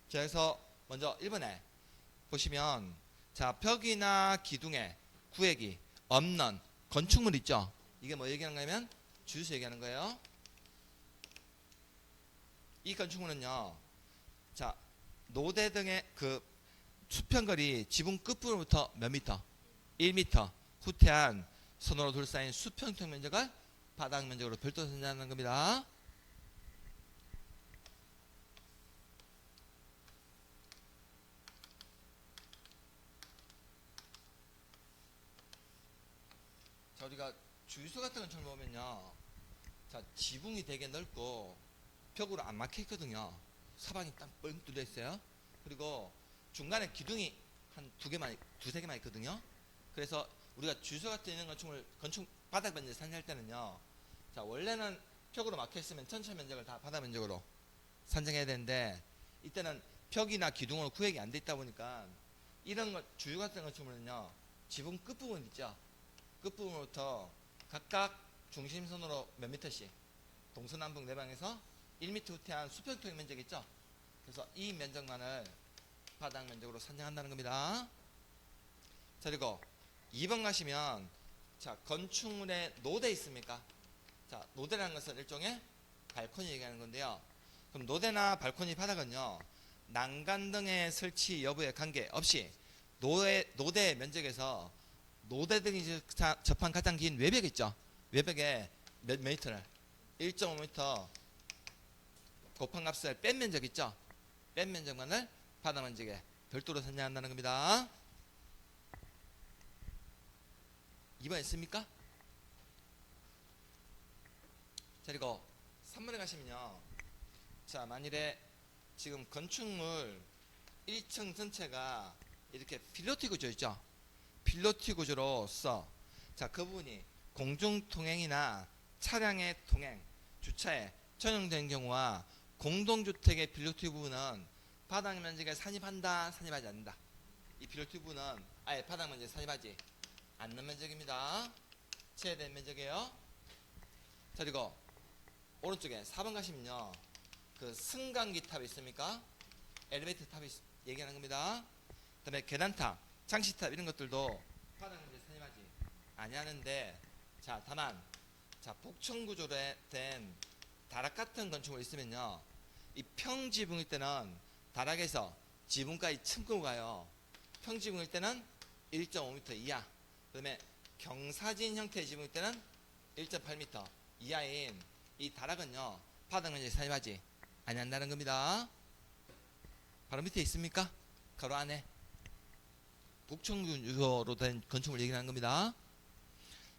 Speaker 1: 그래서 먼저 1번에 보시면, 자, 벽이나 기둥에 구획이 없는 건축물 있죠? 이게 뭐 얘기하는 거냐면 주유소 얘기하는 거예요. 이 건축물은요, 자, 노대 등의 그 수평거리 지붕 끝부분부터 몇 미터? 1m 후퇴한 선으로 둘러싸인 수평형 면적을 바닥 면적으로 별도로 선정하는 겁니다. 자, 우리가 주유소 같은 건축물 보면요, 자, 지붕이 되게 넓고 벽으로 안 막혀 있거든요. 사방이 딱 뻥 뚫려 있어요. 그리고 중간에 기둥이 한 두세 개만 있거든요. 그래서 우리가 주유소 같은 있는 건축물 건축 바닥 면적 산정할 때는요, 자, 원래는 벽으로 막혀 있으면 전체 면적을 다 바닥 면적으로 산정해야 되는데, 이때는 벽이나 기둥으로 구획이 안 돼 있다 보니까 이런 거 주유 같은 건축물은요, 지붕 끝부분 있죠? 끝부분부터 각각 중심선으로 몇 미터씩 동서남북 내방에서 1m 후퇴한 수평형 면적 있죠? 그래서 이 면적만을 바닥 면적으로 산정한다는 겁니다. 자, 그리고 2번 가시면, 자, 건축물에 노대 있습니까? 자, 노대라는 것은 일종의 발코니 얘기하는 건데요. 그럼 노대나 발코니 바닥은요, 난간 등의 설치 여부에 관계없이 노대 면적에서 노대 등이 접한 가장 긴 외벽 있죠? 외벽에 몇 미터를 1.5m 곱한 값을 뺀 면적 있죠? 뺀 면적만을 바닥 면적에 별도로 선정한다는 겁니다. 2번 있습니까? 자, 그리고 3번에 가시면요. 자, 만일에 지금 건축물 1층 전체가 이렇게 필로티 구조 있죠. 필로티 구조로서 자, 그 부분이 공중통행이나 차량의 통행, 주차에 전용된 경우와 공동주택의 필로티 부분은 바닥 면적에 산입한다, 산입하지 않는다. 이 필로티 부분은 아예 바닥 면적에 산입하지 않는 면적입니다. 제외된 면적이에요. 자, 그리고 오른쪽에 4번 가시면요. 그 승강기 탑이 있습니까? 엘리베이터 탑이 얘기하는 겁니다. 그 다음에 계단탑, 장시탑 이런 것들도 바닥 면적에 산입하지 아니하는데, 자, 다만 자, 복층구조로 된 다락 같은 건축물 있으면요. 이 평지붕일 때는 다락에서 지붕까지 층고 가요. 평지붕일 때는 1.5m 이하. 그 다음에 경사진 형태의 지붕일 때는 1.8m 이하인 이 다락은요. 바닥 면적에 산입하지 아니한다는 겁니다. 바로 밑에 있습니까? 가로 안에 복층구조로 된 건축물 얘기하는 겁니다.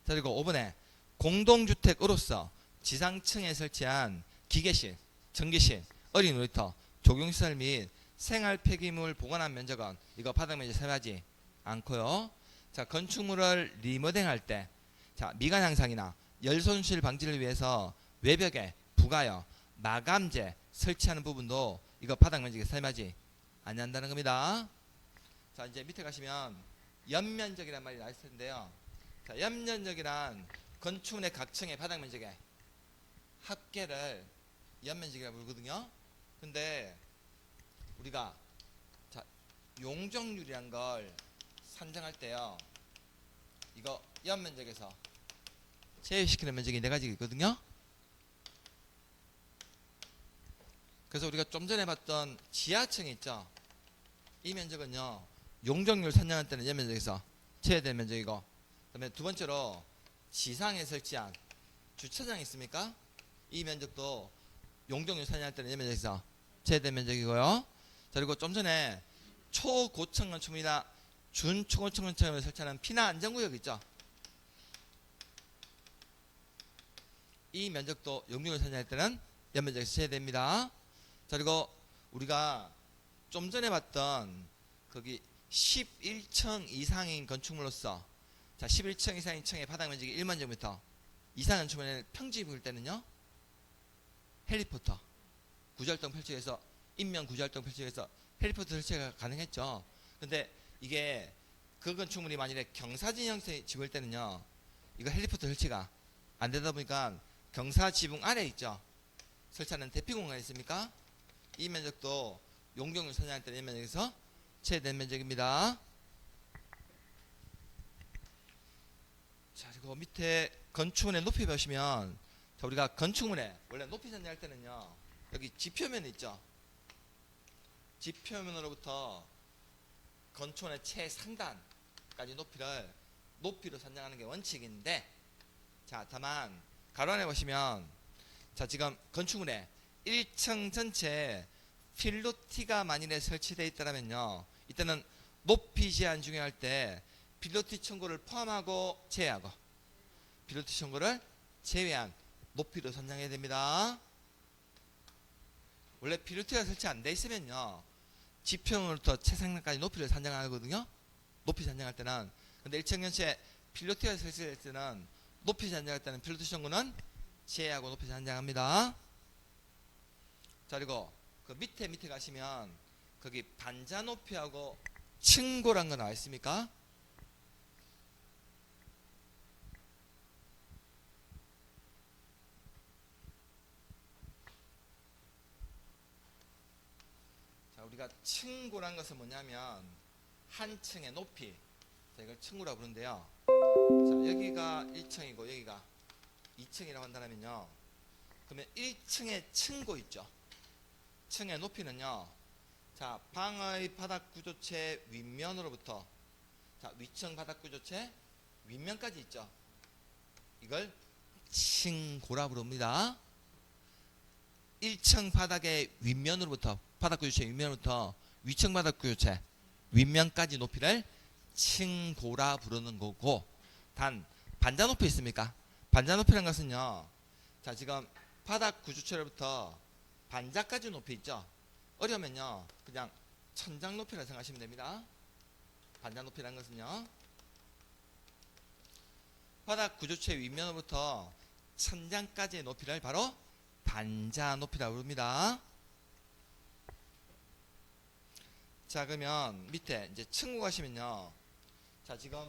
Speaker 1: 자, 그리고 5번에 공동주택으로서 지상층에 설치한 기계실, 전기실, 어린 놀이터, 조경시설 및 생활 폐기물 보관한 면적은 이거 바닥 면적에 산입하지 않고요. 자, 건축물을 리모델링할 때, 자, 미관 향상이나 열 손실 방지를 위해서 외벽에 부가열, 마감재 설치하는 부분도 이거 바닥 면적에 산입하지 아니한다는 겁니다. 자, 이제 밑에 가시면 연면적이란 말이 나올 텐데요. 자, 연면적이란 건축물의 각 층의 바닥 면적의 합계를 연면적이라고 부르거든요. 근데 우리가 자, 용적률이란 걸 산정할 때요. 이거 연면적에서 제외시키는 면적이 4가지가 있거든요. 그래서 우리가 좀 전에 봤던 지하층이 있죠. 이 면적은요. 용적률 산정할 때는 연면적에서 제외된 면적이고, 그 다음에 두 번째로 지상에 설치한 주차장이 있습니까? 이 면적도 용적률 산정할 때는 연면적에서 제외된 면적이고요. 자, 그리고 좀 전에 초고층 건축물이나 준초고층 건축물을 설치하는 피난 안전구역 있죠. 이 면적도 용적률 산정할 때는 연면적에서 제외됩니다. 자, 그리고 우리가 좀 전에 봤던 거기 11층 이상인 건축물로서, 자, 11층 이상인 층의 바닥 면적이 1만 제곱미터 이상 건축물의 평지붕일 때는요. 헬리포터 구조활동 펼치기에서 인면 구조활동 펼치기에서 헬리포터 설치가 가능했죠. 근데 이게 그 건축물이 만일에 경사진 형태의 지붕일 때는요. 이거 헬리포터 설치가 안 되다 보니까 경사 지붕 아래 있죠. 설치하는 대피 공간이 있습니까? 이 면적도 용적률 산정할 때 이 면적에서 제외된 면적입니다. 자, 그리고 밑에 건축물의 높이 보시면, 자, 우리가 건축물에 원래 높이 산정할 때는요. 여기 지표면 있죠. 지표면으로부터 건축물의 최상단까지 높이로 산정하는 게 원칙인데, 자, 다만 가로 안에 보시면, 자, 지금 건축물에 1층 전체에 필로티가 만일에 설치되어 있다면요. 이때는 높이 제한 중요할 때 필로티 청구를 포함하고 제외하고 필로티 청구를 제외한 높이로 선정해야 됩니다. 원래 필로티가 설치 안 돼 있으면요. 지평으로부터 최상단까지 높이를 산정하거든요. 높이 산정할 때는. 근데 1층 전체에 필로티가 설치될 때는 높이 산정할 때는 필로티 청구는 제외하고 높이 산정합니다. 자, 그리고 그 밑에 가시면 거기 반자 높이하고 층고란 거 나와 있습니까? 자, 우리가 층고란 것은 뭐냐면 한 층의 높이. 자, 이걸 층고라고 부르는데요. 자, 여기가 1층이고 여기가 2층이라고 한다면요. 그러면 1층의 층고 있죠. 층의 높이는요. 자, 방의 바닥 구조체 윗면으로부터, 자, 위층 바닥 구조체 윗면까지 있죠. 이걸 층고라 부릅니다. 1층 바닥의 윗면으로부터, 바닥 구조체 윗면으로부터 위층 바닥 구조체 윗면까지 높이를 층고라 부르는 거고, 단 반자 높이 있습니까? 반자 높이라는 것은요. 자, 지금 바닥 구조체로부터 반자까지 높이 있죠. 어려면요 그냥 천장 높이라 생각하시면 됩니다. 반자 높이라는 것은요 바닥 구조체 윗면으로부터 천장까지의 높이를 바로 반자 높이라고 부릅니다. 자, 그러면 밑에 이제 층고 가시면요. 자, 지금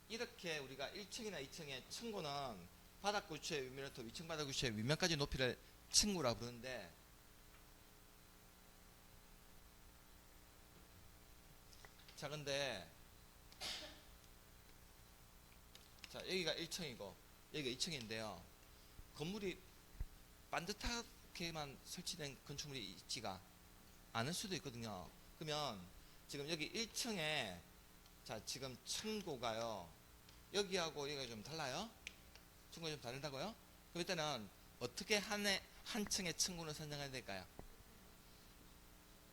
Speaker 1: 이렇게 우리가 1층이나 2층의 층고는 바닥 구조체 윗면부터 위층 바닥 구조체 윗면까지 높이를 층고라고 부르는데, 자, 근데 자, 여기가 1층이고 여기가 2층인데요. 건물이 반듯하게만 설치된 건축물이 있지가 않을 수도 있거든요. 그러면 지금 여기 1층에 자, 지금 층고가요. 여기하고 여기가 좀 달라요? 층고가 좀 다르다고요? 그럼 일단은 어떻게 한 층의 층고를 선정해야 될까요?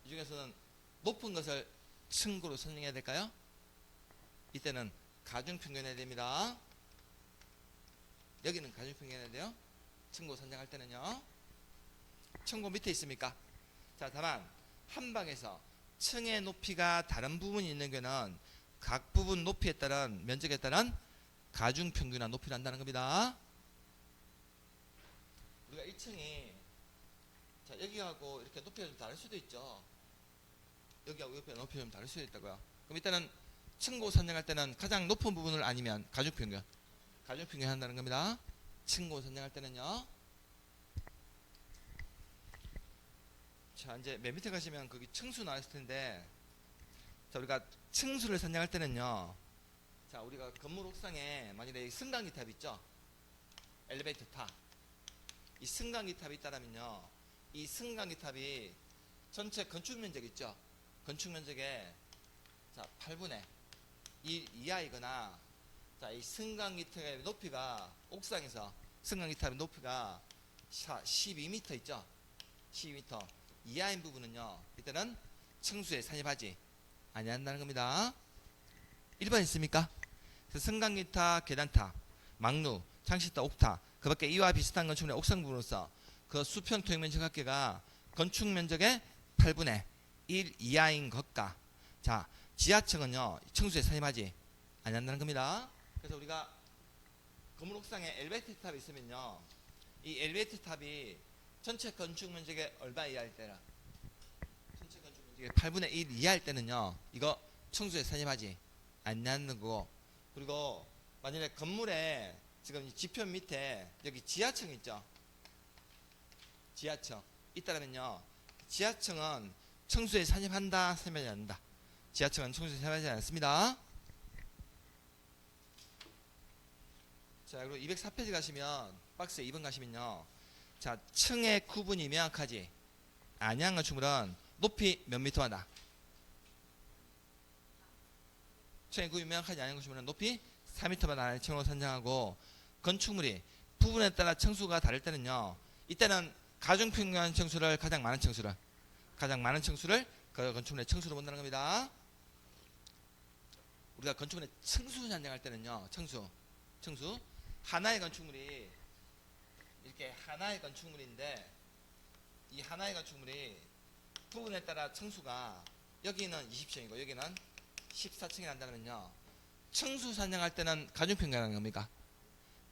Speaker 1: 이 중에서는 높은 것을 층고로 선정해야 될까요? 이때는 가중평균해야 됩니다. 여기는 가중평균해야 돼요. 층고 선정할 때는요. 층고 밑에 있습니까? 자, 다만 한 방에서 층의 높이가 다른 부분이 있는 경우는 각 부분 높이에 따른 면적에 따른 가중평균한 높이를 한다는 겁니다. 우리가 1층이 자, 여기하고 이렇게 높이가 좀 다를 수도 있죠. 여기하고 옆에 높이가 좀 다를 수도 있다고요. 그럼 일단은 층고 선정할 때는 가장 높은 부분을 아니면 가중평균 한다는 겁니다. 층고 선정할 때는요. 자, 이제 맨 밑에 가시면 거기 층수 나왔을 텐데, 자, 우리가 층수를 선정할 때는요. 자, 우리가 건물 옥상에 만약에 승강기 탑 있죠. 엘리베이터 탑. 이 승강기 탑이 있다면요. 이 승강기 탑이 전체 건축 면적 있죠. 건축 면적의 자, 8분의 1 이하이거나, 자, 이 승강기 탑의 높이가 옥상에서 승강기 탑의 높이가 12m 있죠. 12m 이하인 부분은요. 이때는 층수에 산입하지 아니한다는 겁니다. 1번 있습니까? 승강기탑, 계단탑, 막루, 창식탑, 옥탑, 그 밖에 이와 비슷한 건축물의 옥상 부분으로서 그 수평 토익면적 합계가 건축 면적의 8분의 1 이하인 것과, 자, 지하층은요 층수에 산입하지 아니한다는 겁니다. 그래서 우리가 건물 옥상에 엘리베이터 탑이 있으면요, 이 엘리베이터 탑이 전체 건축 면적의 얼마 이하일 때라, 전체 건축 면적의 8분의 1 이하일 때는요, 이거 층수에 산입하지 않는 거고, 그리고 만약에 건물에 지금 지편 밑에 여기 지하층 있죠. 지하층 있다면요, 지하층은 층수에 산입한다, 산입하지 않는다. 지하층은 층수에 산입하지 않습니다. 자, 그리고 204페이지 가시면 박스에 2번 가시면요, 자, 층의 구분이 명확하지 아니한 건축물은 높이 몇 미터마다, 층의 구분이 명확하지 않은 건축물은 높이 4m마다 하는 층으로 선정하고, 건축물이 부분에 따라 층수가 다를 때는요, 이때는 가중평균한 층수를 가장 많은 층수를 그 건축물의 층수로 본다는 겁니다. 우리가 건축물의 층수 선정할 때는요, 층수 하나의 건축물이 이렇게 하나의 건축물인데, 이 하나의 건축물이 부분에 따라 층수가 여기는 20층이고 여기는 14층이 난다면요, 층수 선정할 때는 가중평균하는 겁니까?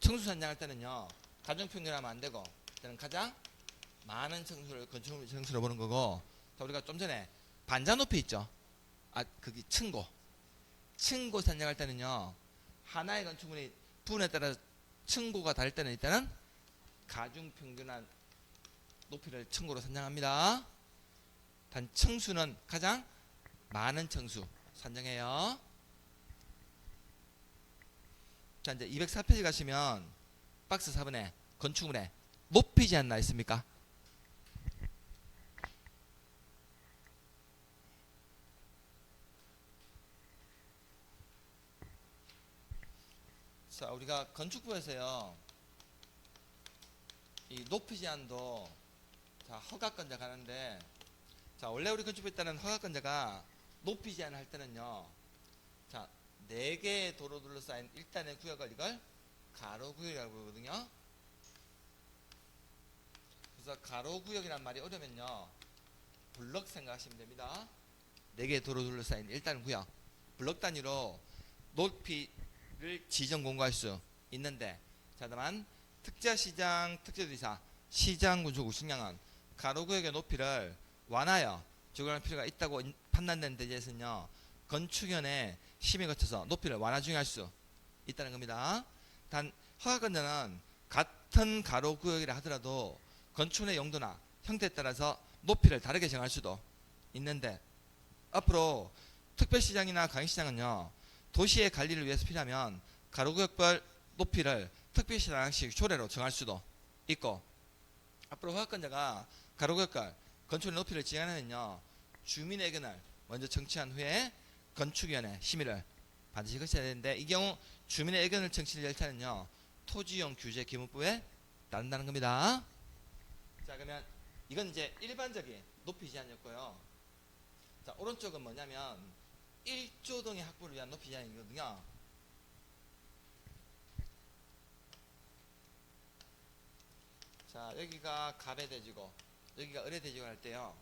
Speaker 1: 층수 선정할 때는요, 가중평균하면 안 되고 일단은 가장 많은 층수를 건축물 층수로 보는 거고, 자, 우리가 좀 전에 반자 높이 있죠. 아, 거기 층고 선정할 때는요, 하나의 건축물이 부분에 따라 층고가 다를 때는 일단은 가중평균한 높이를 층고로 선정합니다. 단 층수는 가장 많은 층수 선정해요. 자, 이제 204페이지 가시면 박스 4번에 건축물에 높이 제한 나 있습니까? 자, 우리가 건축부에서요, 이 높이 제한도 자, 허가권자 가는데, 자, 원래 우리 건축부에 따른 허가권자가 높이 제한을 할 때는요, 자, 4개의 도로 둘러싸인 일단의 구역을 이걸 가로구역이라고 부르거든요. 그래서 가로구역이란 말이 어려면요 블럭 생각하시면 됩니다. 4개의 도로 둘러싸인 일단 구역 블럭 단위로 높이를 지정 공고할 수 있는데, 자 다만 특자시장 특제도지사 시장 군수 구청장은 가로구역의 높이를 완하여 적용할 필요가 있다고 판단된 대지에서는요 건축위원회 심의 거쳐서 높이를 완화 중용할 수 있다는 겁니다. 단 허가건자는 같은 가로구역이라 하더라도 건축의 용도나 형태에 따라서 높이를 다르게 정할 수도 있는데, 앞으로 특별시장이나 강의시장은요 도시의 관리를 위해서 필요하면 가로구역별 높이를 특별시장식 조례로 정할 수도 있고, 앞으로 허가건자가 가로구역별 건축의 높이를 지정하면요 주민의 의견을 먼저 청취한 후에 건축위원회 심의를 반드시 거쳐야 되는데, 이 경우 주민의 의견을 청취를 절차는요 토지용 규제 기본법에 따른다는 겁니다. 자 그러면 이건 이제 일반적인 높이 제한이었고요. 자 오른쪽은 뭐냐면 1조동의 확보를 위한 높이 제한이거든요. 자 여기가 갑의대지고 여기가 을의대지고 할 때요.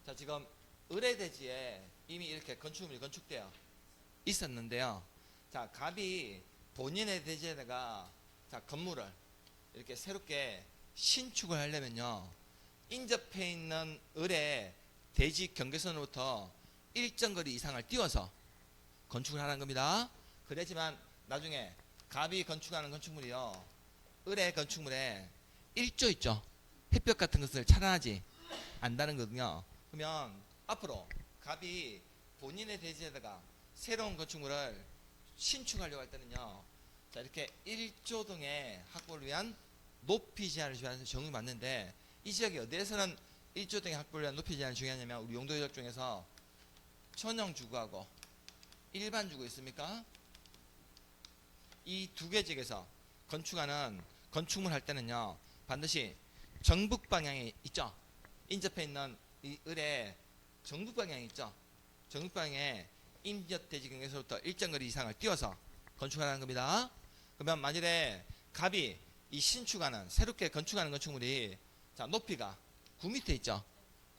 Speaker 1: 자 지금 을의대지에 이미 이렇게 건축물이 건축되어 있었는데요. 자 갑이 본인의 대지에다가 자 건물을 이렇게 새롭게 신축을 하려면요 인접해 있는 을의 대지 경계선으로부터 일정 거리 이상을 띄워서 건축을 하는 겁니다. 그렇지만 나중에 갑이 건축하는 건축물이요 을의 건축물에 일조 있죠. 햇볕 같은 것을 차단하지 않는다는 거거든요. 그러면 앞으로 갑이 본인의 대지에다가 새로운 건축물을 신축하려고 할 때는요 자 이렇게 1조동의 확보를 위한 높이 제한을 적용이 맞는데, 이 지역이 어디에서는 1조동의 확보를 위한 높이 제한을 중요하냐면 우리 용도지역 중에서 천연주구하고 일반주구 있습니까? 이 두 개 지역에서 건축하는 건축물 할 때는요 반드시 정북 방향이 있죠. 인접해 있는 이 을의 정북 방향이 있죠. 정북 방향에 인접 대지 경계에서부터 일정 거리 이상을 띄워서 건축하는 겁니다. 그러면 만일에 갑이 이 신축하는 새롭게 건축하는 건축물이 자 높이가 9m 있죠.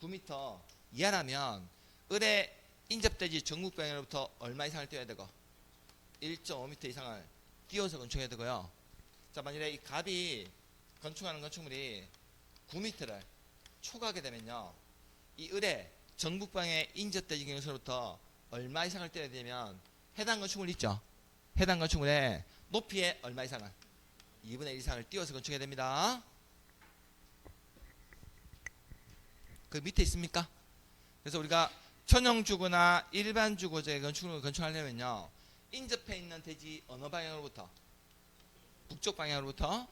Speaker 1: 9m 이하라면 을의 인접대지 정북 방향으로부터 얼마 이상을 띄워야 되고 1.5m 이상을 띄워서 건축해야 되고요. 자 만일에 이 갑이 건축하는 건축물이 9m를 초과하게 되면요 이 을의 정북 방향의 인접대지 경계선으로부터 얼마 이상을 띄워야 되면 해당 건축물 있죠. 해당 건축물의 높이의 얼마 이상을 2분의 1 이상을 띄워서 건축해야 됩니다. 그 밑에 있습니까? 그래서 우리가 천연주거나 일반주거지의 건축물을 건축하려면요 인접해 있는 대지 어느 방향으로부터 북쪽 방향으로부터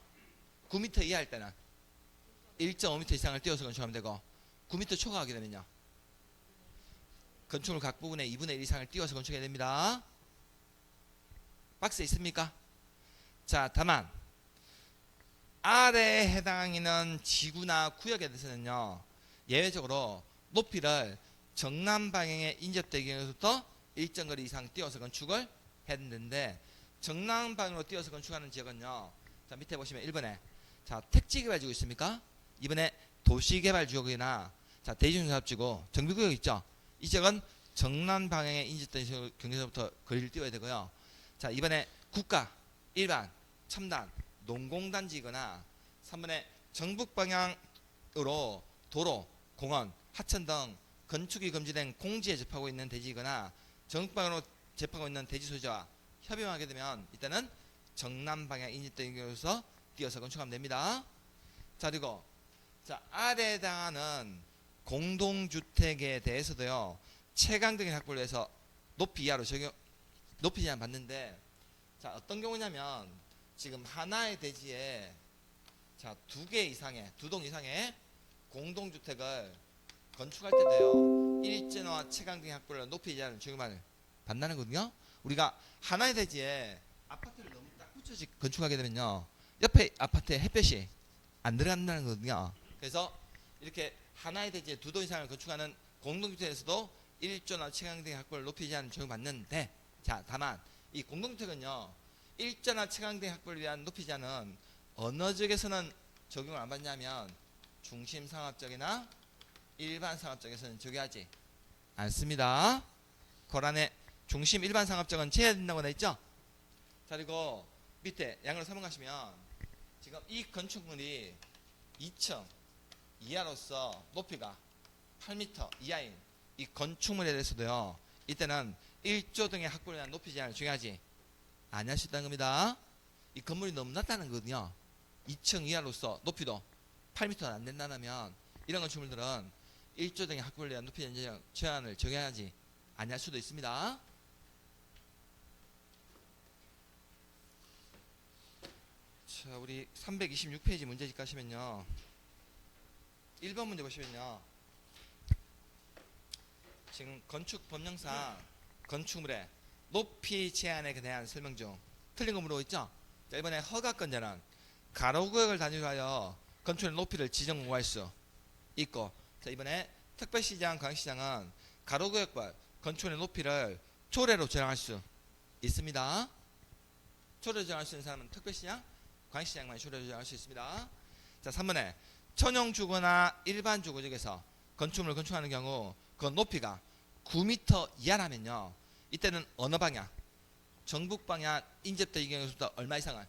Speaker 1: 9m 이하 할 때는 1.5m 이상을 띄워서 건축하면 되고 9m 초과하게 되면요 건축물 각 부분에 2분의 1 이상을 띄워서 건축해야 됩니다. 박스에 있습니까? 자 다만 아래에 해당하는 지구나 구역에 대해서는요 예외적으로 높이를 정남 방향의 인접대기에서부터 일정 거리 이상 띄워서 건축을 했는데, 정남 방향으로 띄워서 건축하는 지역은요 자 밑에 보시면 1번에 자 택지개발지구 있습니까? 2번에 도시개발지역이나 자 대지중사업지구 정비구역 있죠. 이 지역은 정남 방향의 인접대기 경계에서부터 거리를 띄워야 되고요. 자 이번에 국가, 일반, 첨단, 농공단지거나 3번에 정북 방향으로 도로, 공원, 하천 등 건축이 금지된 공지에 접하고 있는 대지이거나 정북 방향으로 접하고 있는 대지 소유자와 협의하게 되면 이때는 정남 방향 인접대기에서 띄어서 건축하면 됩니다. 자 그리고 자 아래에 해당하는 공동주택에 대해서도요 채광적인 확보를 위해서 높이 이하로 높이 제한 받는데, 자 어떤 경우냐면 지금 하나의 대지에 자 2개 이상의 2동 이상의 공동주택을 건축할 때도요 일제노와 채광적인 확보를 높이 제한을 적용을 받는 거거든요. 우리가 하나의 대지에 아파트를 너무 딱 붙여서 건축하게 되면요 옆에 아파트에 햇볕이 안 들어간다는 거거든요. 그래서 이렇게 하나의 대지에 2동 이상을 건축하는 공동주택에서도 1조나 채광적인 확보를 높이 제한을 적용받는데, 자 다만 이 공동주택은요 일자나 채광적인 확보를 위한 높이 제한은 어느 지역에서는 적용을 안 받냐면 중심 상업적이나 일반 상업적에서는 적용하지 않습니다. 고란에 중심 일반 상업적은 제해야 된다고 돼 있죠? 자, 그리고 밑에 양으로 설명하시면 지금 이 건축물이 2층 이하로서 높이가 8m 이하인 이 건축물에 대해서도요, 이때는 1조 등의 학벌에 대한 높이 제한을 중요하지 아니할 수 있다는 겁니다. 이 건물이 너무 낮다는 거거든요. 2층 이하로서 높이도 8m가 안 된다면 이런 건축물들은 1조 등의 학벌에 대한 높이 제한을 적용하지 아니할 수도 있습니다. 자, 우리 326페이지 문제집 가시면요, 1번 문제 보시면요, 지금 건축 법령상 건축물의 높이 제한에 대한 설명 중 틀린 거 물어보고 있죠? 자, 이번에 허가권자는 가로구역을 단위로 건축물의 높이를 지정 공고할 수 있고, 자, 이번에 특별시장, 광시장은 가로구역과 건축물의 높이를 조례로 정할 수 있습니다. 조례로 정할 수 있는 사람은 특별시장, 광시장만 조례로 정할 수 있습니다. 자, 3번에 천용주거나 일반 주거지역에서 건축물을 건축하는 경우 그 높이가 9m 이하라면요, 이때는 어느 방향? 정북 방향 인접대 경우부터 얼마 이상을?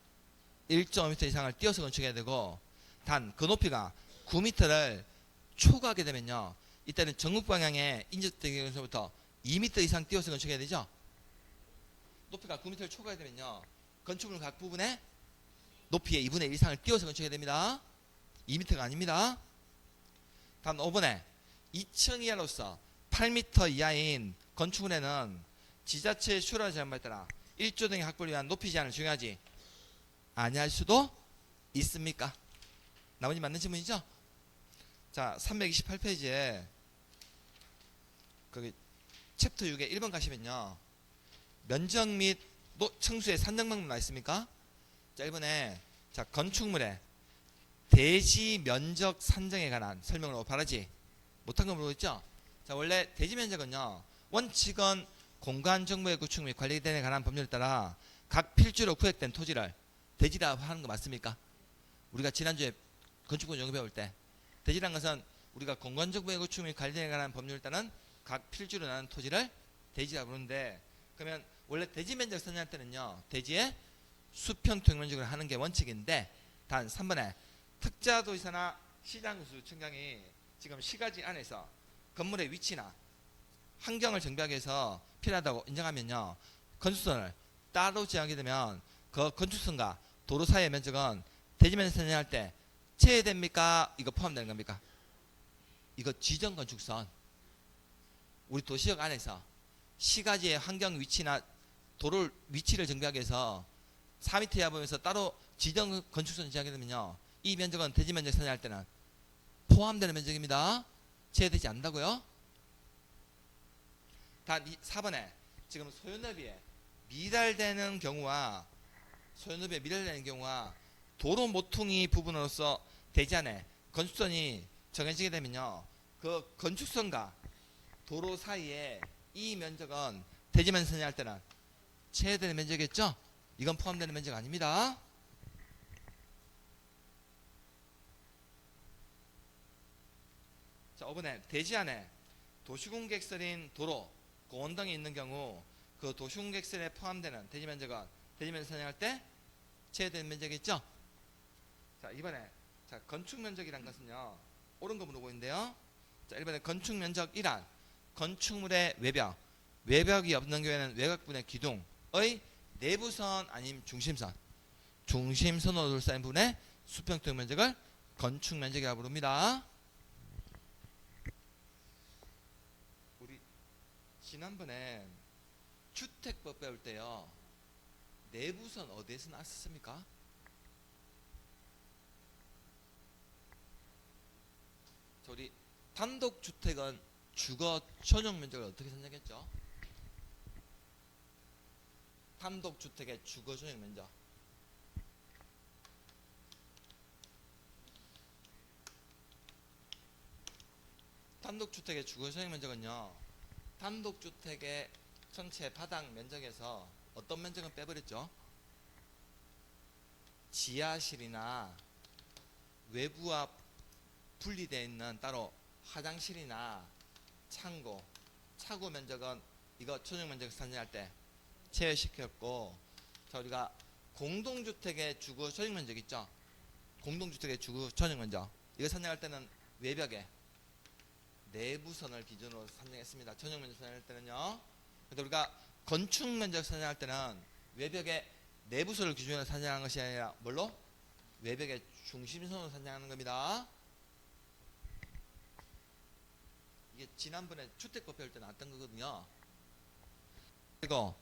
Speaker 1: 1.5m 이상을 띄어서 건축해야 되고, 단 그 높이가 9m를 초과하게 되면요, 이때는 정북 방향의 인접대 경우부터 2m 이상 띄어서 건축해야 되죠. 높이가 9m를 초과하게 되면요, 건축물 각 부분에 높이의 2분의 1 이상을 띄어서 건축해야 됩니다. 2m가 아닙니다. 다음 5번에 2층 이하로서 8m 이하인 건축물에는 지자체의 수요를 제한에 따라 1조 등의 학벌을 위한 높이 제한을 적용하지 아니할 수도 있습니까? 나머지 맞는 질문이죠? 자, 328페이지에 거기 챕터 6에 1번 가시면요, 면적 및 청수의 산정 방법 나와 있습니까? 자, 1번에 자, 건축물의 대지 면적 산정에 관한 설명을 바라지 못한 거 물어보겠죠? 자, 원래 대지 면적은요, 원칙은 공간 정보의 구축 및 관리 등에 관한 법률에 따라 각 필지로 구획된 토지를 대지라고 하는 거 맞습니까? 우리가 지난주에 건축법 용어 배울 때 대지란 것은 우리가 공간 정보의 구축 및 관리 등에 관한 법률에 따른 각 필지로 나는 토지를 대지라고 부르는데, 그러면 원래 대지 면적 선정할 때는요, 대지의 수평 면적을 하는 게 원칙인데, 단 3번에 특자도시사나 시장구청장이 지금 시가지 안에서 건물의 위치나 환경을 정비하기 위해서 필요하다고 인정하면요, 건축선을 따로 제하게 되면 그 건축선과 도로 사이의 면적은 대지면적 선정할 때 제외됩니까? 이거 포함되는 겁니까? 이거 지정 건축선, 우리 도시역 안에서 시가지의 환경 위치나 도로 위치를 정비하기 위해서 4m 이하 보면서 따로 지정 건축선 제하게 되면요, 이 면적은 대지면적 선정할 때는 포함되는 면적입니다. 제외되지 않는다고요? 단 4번에 지금 소유너비에 미달되는 경우와 도로 모퉁이 부분으로서 대지 안에 건축선이 정해지게 되면요, 그 건축선과 도로 사이에 이 면적은 대지면적 선정할 때는 제외되는 면적이겠죠? 이건 포함되는 면적 아닙니다. 자, 5번에 대지 안에 도시공객설인 도로, 공원 등이 있는 경우 그 도시공객설에 포함되는 대지 면적은 대지면적 선정할 때 제외되는 면적이겠죠? 자, 이번에 자, 건축 면적이란 것은요, 옳은 거 물어보고 있는데요. 자, 1번에 건축 면적 1안 건축물의 외벽이 없는 경우에는 외곽분의 기둥의 내부선 아니면 중심선으로 둘러싸인 부분의 수평적 면적을 건축 면적이라고 부릅니다. 우리 지난번에 주택법 배울 때요, 내부선 어디에서 나왔습니까? 우리 단독주택은 주거 전용 면적을 어떻게 선정했죠? 단독주택의 주거 전용 면적, 단독주택의 주거 전용 면적은요, 단독주택의 전체 바닥 면적에서 어떤 면적은 빼버렸죠? 지하실이나 외부와 분리되어 있는 따로 화장실이나 창고, 차고 면적은 이거 전용 면적 산정할 때 제외시켰고, 자, 우리가 공동주택의 주거 전용 면적 있죠? 공동주택의 주거 전용 면적, 이거 산정할 때는 외벽에 내부선을 기준으로 산정했습니다. 전용 면적 산정할 때는요. 근데 우리가 건축 면적 산정할 때는 외벽의 내부선을 기준으로 산정하는 것이 아니라 뭘로? 외벽의 중심선으로 산정하는 겁니다. 이게 지난번에 주택법 배울 때 나왔던 거거든요. 그리고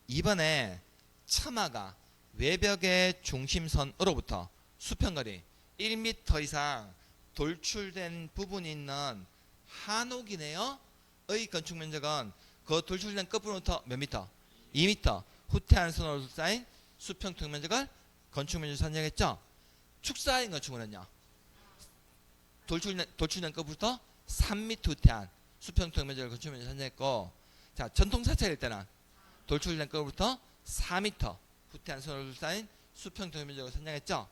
Speaker 1: 이번에 처마가 외벽의 중심선으로부터 수평거리 1m 이상 돌출된 부분이 있는 한옥이네요. 의 건축 면적은 그 돌출된 끝부분부터 몇 미터? 2m 후퇴한 선으로 쌓인 수평 면적을 건축 면적 산정했죠. 축사인 건축물은요, 돌출된 끝부터 3m 후퇴한 수평 면적을 건축 면적 산정했고, 자, 전통 사찰일 때는 돌출된 끝부터 4m 후퇴한 선으로 쌓인 수평 면적을 산정했죠.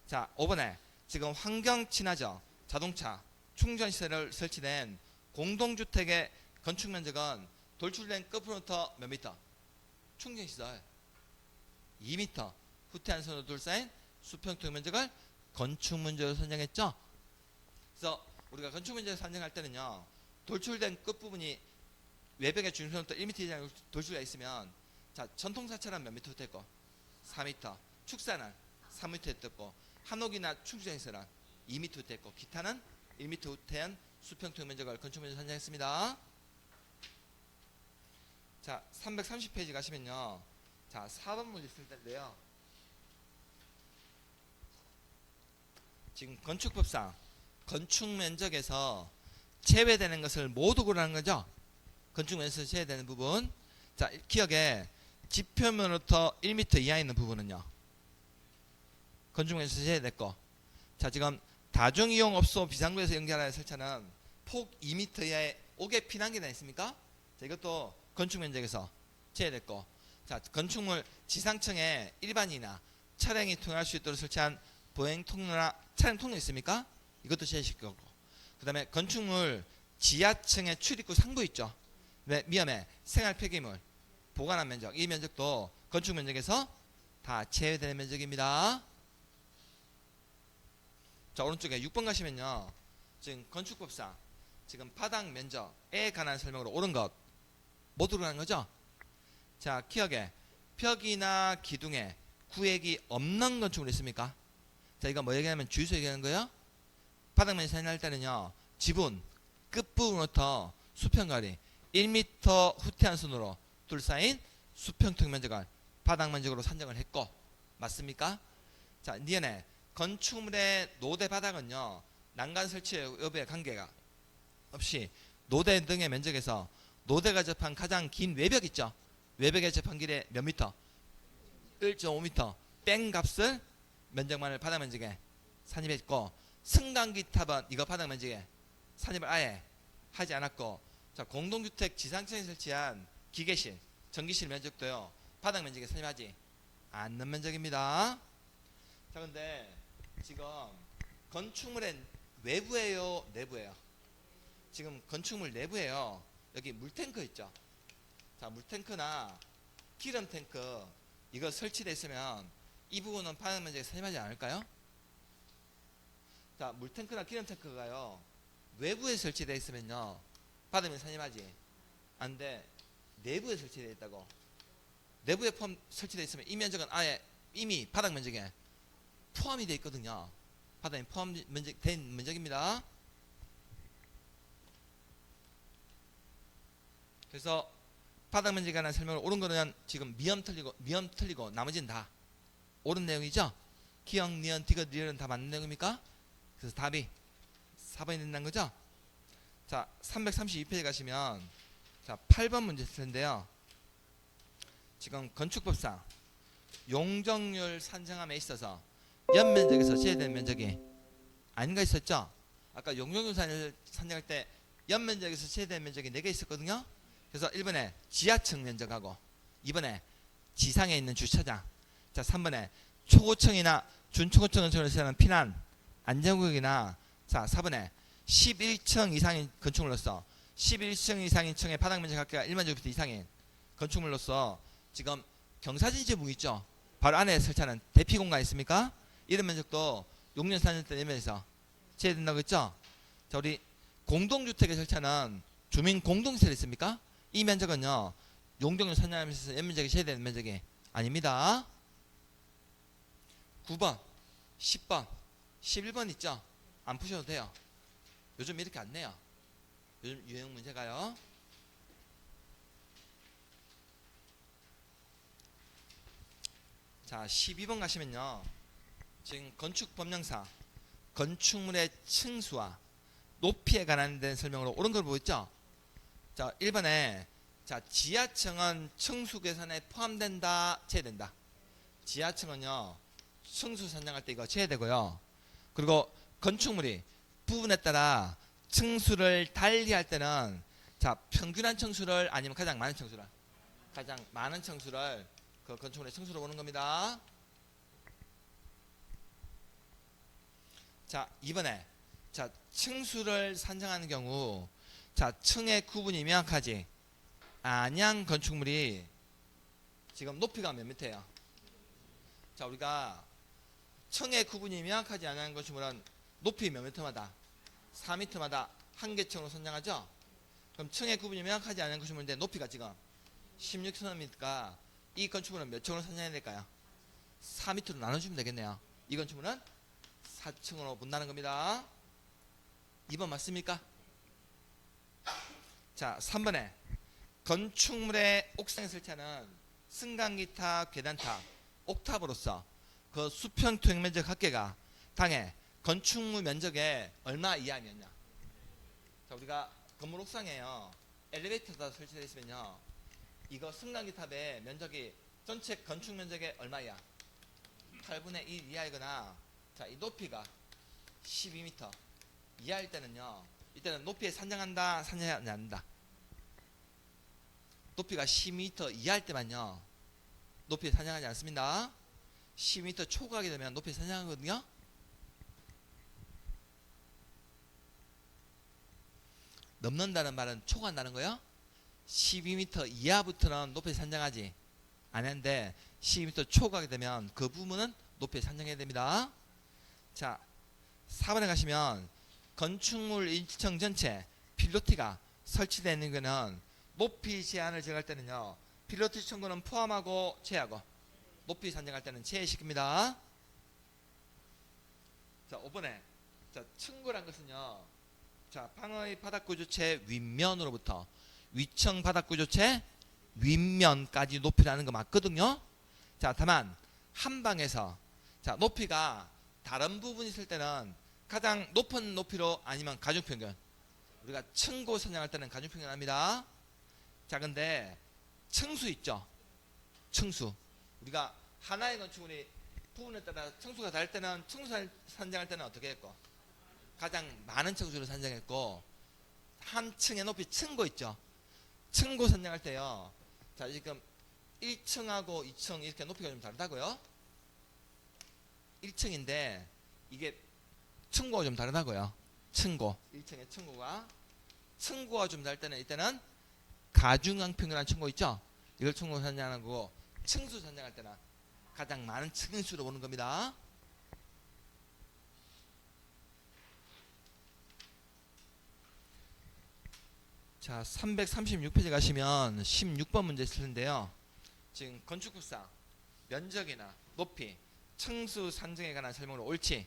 Speaker 1: 자, 5번에 지금 환경 친화적 자동차 충전 시설을 설치된 공동주택의 건축 면적은 돌출된 끝부분부터 몇 미터? 충전 시설 2m 후퇴한 선으로 둘러싸인 수평 면적을 건축 면적으로 산정했죠. 그래서 우리가 건축 면적을 산정할 때는요, 돌출된 끝부분이 외벽의 중심부터 1m 이상 돌출가 있으면, 자, 전통 사찰은 몇 미터 후퇴했고? 4m. 축사는 3m 후퇴했고, 한옥이나 충전 시설은 2m 후퇴했고, 기타는 1m 후퇴한 수평 면적을 건축 면적 산정했습니다. 자, 330페이지 가시면요, 자, 4번 문제 쓸 텐데요, 지금 건축법상 건축 면적에서 제외되는 것을 모두 고르라는 거죠. 건축 면적에서 제외되는 부분. 자, 기억에 지표면부터 1m 이하에 있는 부분은요, 건축 면적에서 제외됐고, 자, 지금 다중이용업소 비상구에서 연결하여 설치하는 폭 2m 이하의 옥외 피난기단 있습니까? 자, 이것도 건축 면적에서 제외됐고, 자, 건축물 지상층에 일반이나 차량이 통행할 수 있도록 설치한 보행 통로나 차량 통로 있습니까? 이것도 제외시켰고, 그 다음에 건축물 지하층에 출입구 상부 있죠. 위험에 생활 폐기물 보관한 면적, 이 면적도 건축 면적에서 다 제외되는 면적입니다. 자, 오른쪽에 6번 가시면요, 지금 건축법상 지금 바닥 면적에 관한 설명으로 옳은 것 모두 들어가는 거죠. 자, 기억에 벽이나 기둥에 구획이 없는 건축물 있습니까? 자, 이거 뭐 얘기하면 주유소 얘기하는 거예요. 바닥 면적 산정할 때는요, 지분 끝부분부터 수평거리 1m 후퇴한 선으로 둘러싸인 수평 면적을 바닥 면적으로 산정을 했고, 맞습니까? 자, 니은에 건축물의 노대 바닥은요, 난간 설치 여부에 관계가 없이 노대 등의 면적에서 노대가 접한 가장 긴 외벽 있죠. 외벽에 접한 길이 몇 미터? 1.5m 뺀 값을 면적만을 바닥 면적에 산입했고, 승강기 탑은 이거 바닥 면적에 산입을 아예 하지 않았고, 자, 공동주택 지상층에 설치한 기계실, 전기실 면적도요, 바닥 면적에 산입하지 않는 면적입니다. 자, 근데 지금 건축물의 외부예요, 내부예요? 지금 건축물 내부에요. 여기 물탱크 있죠. 자, 물탱크나 기름탱크 이거 설치되어 있으면 이 부분은 바닥 면적에 산입하지 않을까요? 자, 물탱크나 기름탱크가요, 외부에 설치되어 있으면요, 바닥 면적에 산입하지 않는데, 내부에 설치되어 있다고, 내부에 설치되어 있으면 이 면적은 아예 이미 바닥 면적에 포함이 되어 있거든요. 바닥에 포함된 면적입니다. 그래서 바닥 면적에 관한 설명을 옳은 거는 지금 미음 틀리고 나머지는 다 옳은 내용이죠. 기억, 니은, 디귿, 리을은 다 맞는 내용입니까? 그래서 답이 4번이 된다는 거죠. 자, 332페이지 가시면, 자, 8번 문제 있을 텐데요, 지금 건축법상 용적률 산정함에 있어서 연면적에서 제외된 면적이 아닌가 있었죠. 아까 용적률 산정할 때 연면적에서 제외된 면적이 4개 있었거든요. 그래서 1번에 지하층 면적하고, 2번에 지상에 있는 주차장, 자, 3번에 초고층이나 준초고층 건축을 시행하는 피난 안전구역이나, 자, 4번에 11층 이상인 건축물로서 11층 이상인 층의 바닥 면적 합계가 1만 제곱미터 이상인 건축물로서 지금 경사진 지붕 있죠? 바로 안에 설치하는 대피 공간 있습니까? 이런 면적도 용년 4년 때 내면에서 제외된다고 했죠? 자, 우리 공동주택에 설치하는 주민 공동시설 있습니까? 이 면적은요, 용적률 산정하면서 연면적이 제외되는 면적이 아닙니다. 9번, 10번, 11번 있죠? 안 푸셔도 돼요. 요즘 이렇게 안 내요. 요즘 유형 문제가요. 자, 12번 가시면요, 지금 건축법령상 건축물의 층수와 높이에 관한 설명으로 옳은 걸 보고 있죠? 자, 1번에 자, 지하층은 층수 계산에 포함된다, 제외된다. 지하층은요, 층수 산정할 때 이거 제외되고요. 그리고 건축물이 부분에 따라 층수를 달리할 때는 자, 평균한 층수를 아니면 가장 많은 층수를, 가장 많은 층수를 그 건축물의 층수로 보는 겁니다. 자, 2번에 자, 층수를 산정하는 경우 자, 층의 구분이 명확하지 안양 건축물이 지금 높이가 몇 미터예요? 자, 우리가 층의 구분이 명확하지 않은 건축물은 높이 몇 미터마다? 4미터마다 한 개 층으로 선정하죠? 그럼 층의 구분이 명확하지 않은 건축물인데 높이가 지금 16cm니까 이 건축물은 몇 층으로 선정해야 될까요? 4m로 나눠주면 되겠네요. 이 건축물은 4층으로 분다는 겁니다. 2번 맞습니까? 자, 3번에 건축물의 옥상에 설치하는 승강기탑, 계단탑, 옥탑으로서 그 수평 투영 면적 합계가 당해 건축물 면적의 얼마 이하면요. 자, 우리가 건물 옥상에요, 엘리베이터가 설치되어 있으면요, 이거 승강기탑의 면적이 전체 건축 면적의 얼마 이하? 8분의 1 이하이거나, 자, 이 높이가 12m 이하일 때는요, 이때는 높이에 산정한다, 산정하지 않는다. 높이가 10m 이하일 때만요, 높이에 산정하지 않습니다. 10m 초과하게 되면 높이에 산정하거든요. 넘는다는 말은 초과한다는 거예요. 12m 이하부터는 높이에 산정하지 않는데 12m 초과하게 되면 그 부분은 높이에 산정해야 됩니다. 자, 4번에 가시면 건축물 1층 전체 필로티가 설치되어 있는 것은 높이 제한을 정할 때는요, 필로티 청구는 포함하고 제하고, 높이 산정할 때는 제외시킵니다. 자, 5번에 자, 층고란 것은요, 자, 방의 바닥 구조체 윗면으로부터 위층 바닥 구조체 윗면까지 높이라는 거 맞거든요. 자, 다만 한 방에서 자, 높이가 다른 부분이 있을 때는 가장 높은 높이로 아니면 가중평균, 우리가 층고 선정할 때는 가중평균 합니다. 자, 근데 층수 있죠? 층수, 우리가 하나의 건축물이 부분에 따라 층수가 다를 때는 층수 산정할 때는 어떻게 했고, 가장 많은 층수를 산정했고, 한 층의 높이 층고 있죠? 층고 선정할 때요, 자, 지금 1층하고 2층 이렇게 높이가 좀 다르다고요. 1층인데 이게 층고가 좀 다르다고요. 층고, 1층의 층고가 좀 다를 때는 이때는 가중항평균한 층고 있죠? 이걸 층고 선정하는 거고, 층수 선정할 때는 가장 많은 층수로 보는 겁니다. 자, 336페이지 가시면 16번 문제 있을 텐데요. 지금 건축법상 면적이나 높이, 층수 산정에 관한 설명으로 옳지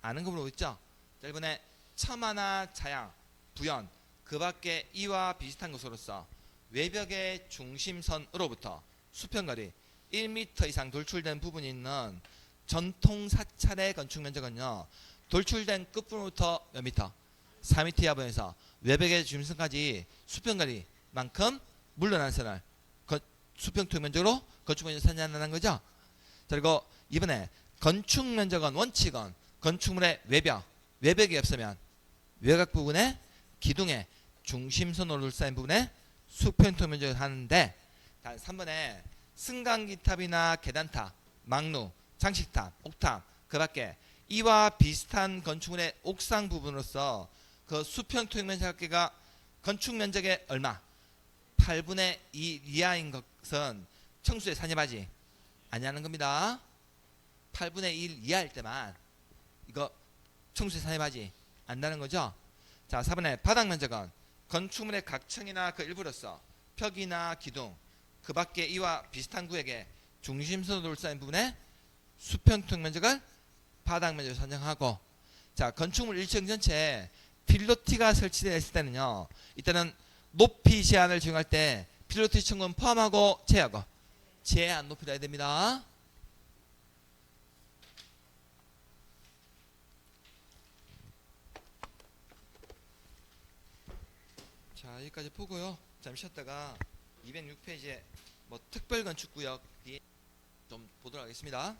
Speaker 1: 않은 거 보고 있죠. 자, 이번에 첨화나 자양, 부연, 그 밖에 이와 비슷한 것으로서 외벽의 중심선으로부터 수평거리 1m 이상 돌출된 부분이 있는 전통 사찰의 건축 면적은요, 돌출된 끝부분부터 몇 미터? 4m 이하 부분에서 외벽의 중심선까지 수평거리만큼 물러난 선을 수평투 면적으로 건축 면적 산정한다는 거죠. 자, 그리고 이번에 건축 면적은 원칙은 건축물의 외벽이 없으면 외곽 부분에 기둥의 중심선으로 둘러싸인 부분에 수평투 면적을 하는데, 3번에 승강기탑이나 계단탑, 망루, 장식탑, 옥탑, 그 밖에 이와 비슷한 건축물의 옥상 부분으로서 그 수평 토익 면적 합계가 건축 면적의 얼마? 8분의 2 이하인 것은 청수에 산입하지 아니하는 겁니다. 8분의 1 이하일 때만 이거 청수에 산입하지 않는다는 거죠. 자, 4번에 바닥 면적은 건축물의 각 층이나 그 일부로서 벽이나 기둥 그 밖에 이와 비슷한 구역의 중심선으로 둘러싸인 부분에 수평토익 면적을 바닥 면적으로 산정하고, 자, 건축물 1층 전체에 필로티가 설치되어 있을 때는요, 이때는 높이 제한을 적용할 때 필로티 층은 포함하고 제하고 제한 높이로 해야 됩니다. 자, 여기까지 보고요. 잠시 쉬었다가 206페이지에 뭐 특별건축구역 좀 보도록 하겠습니다.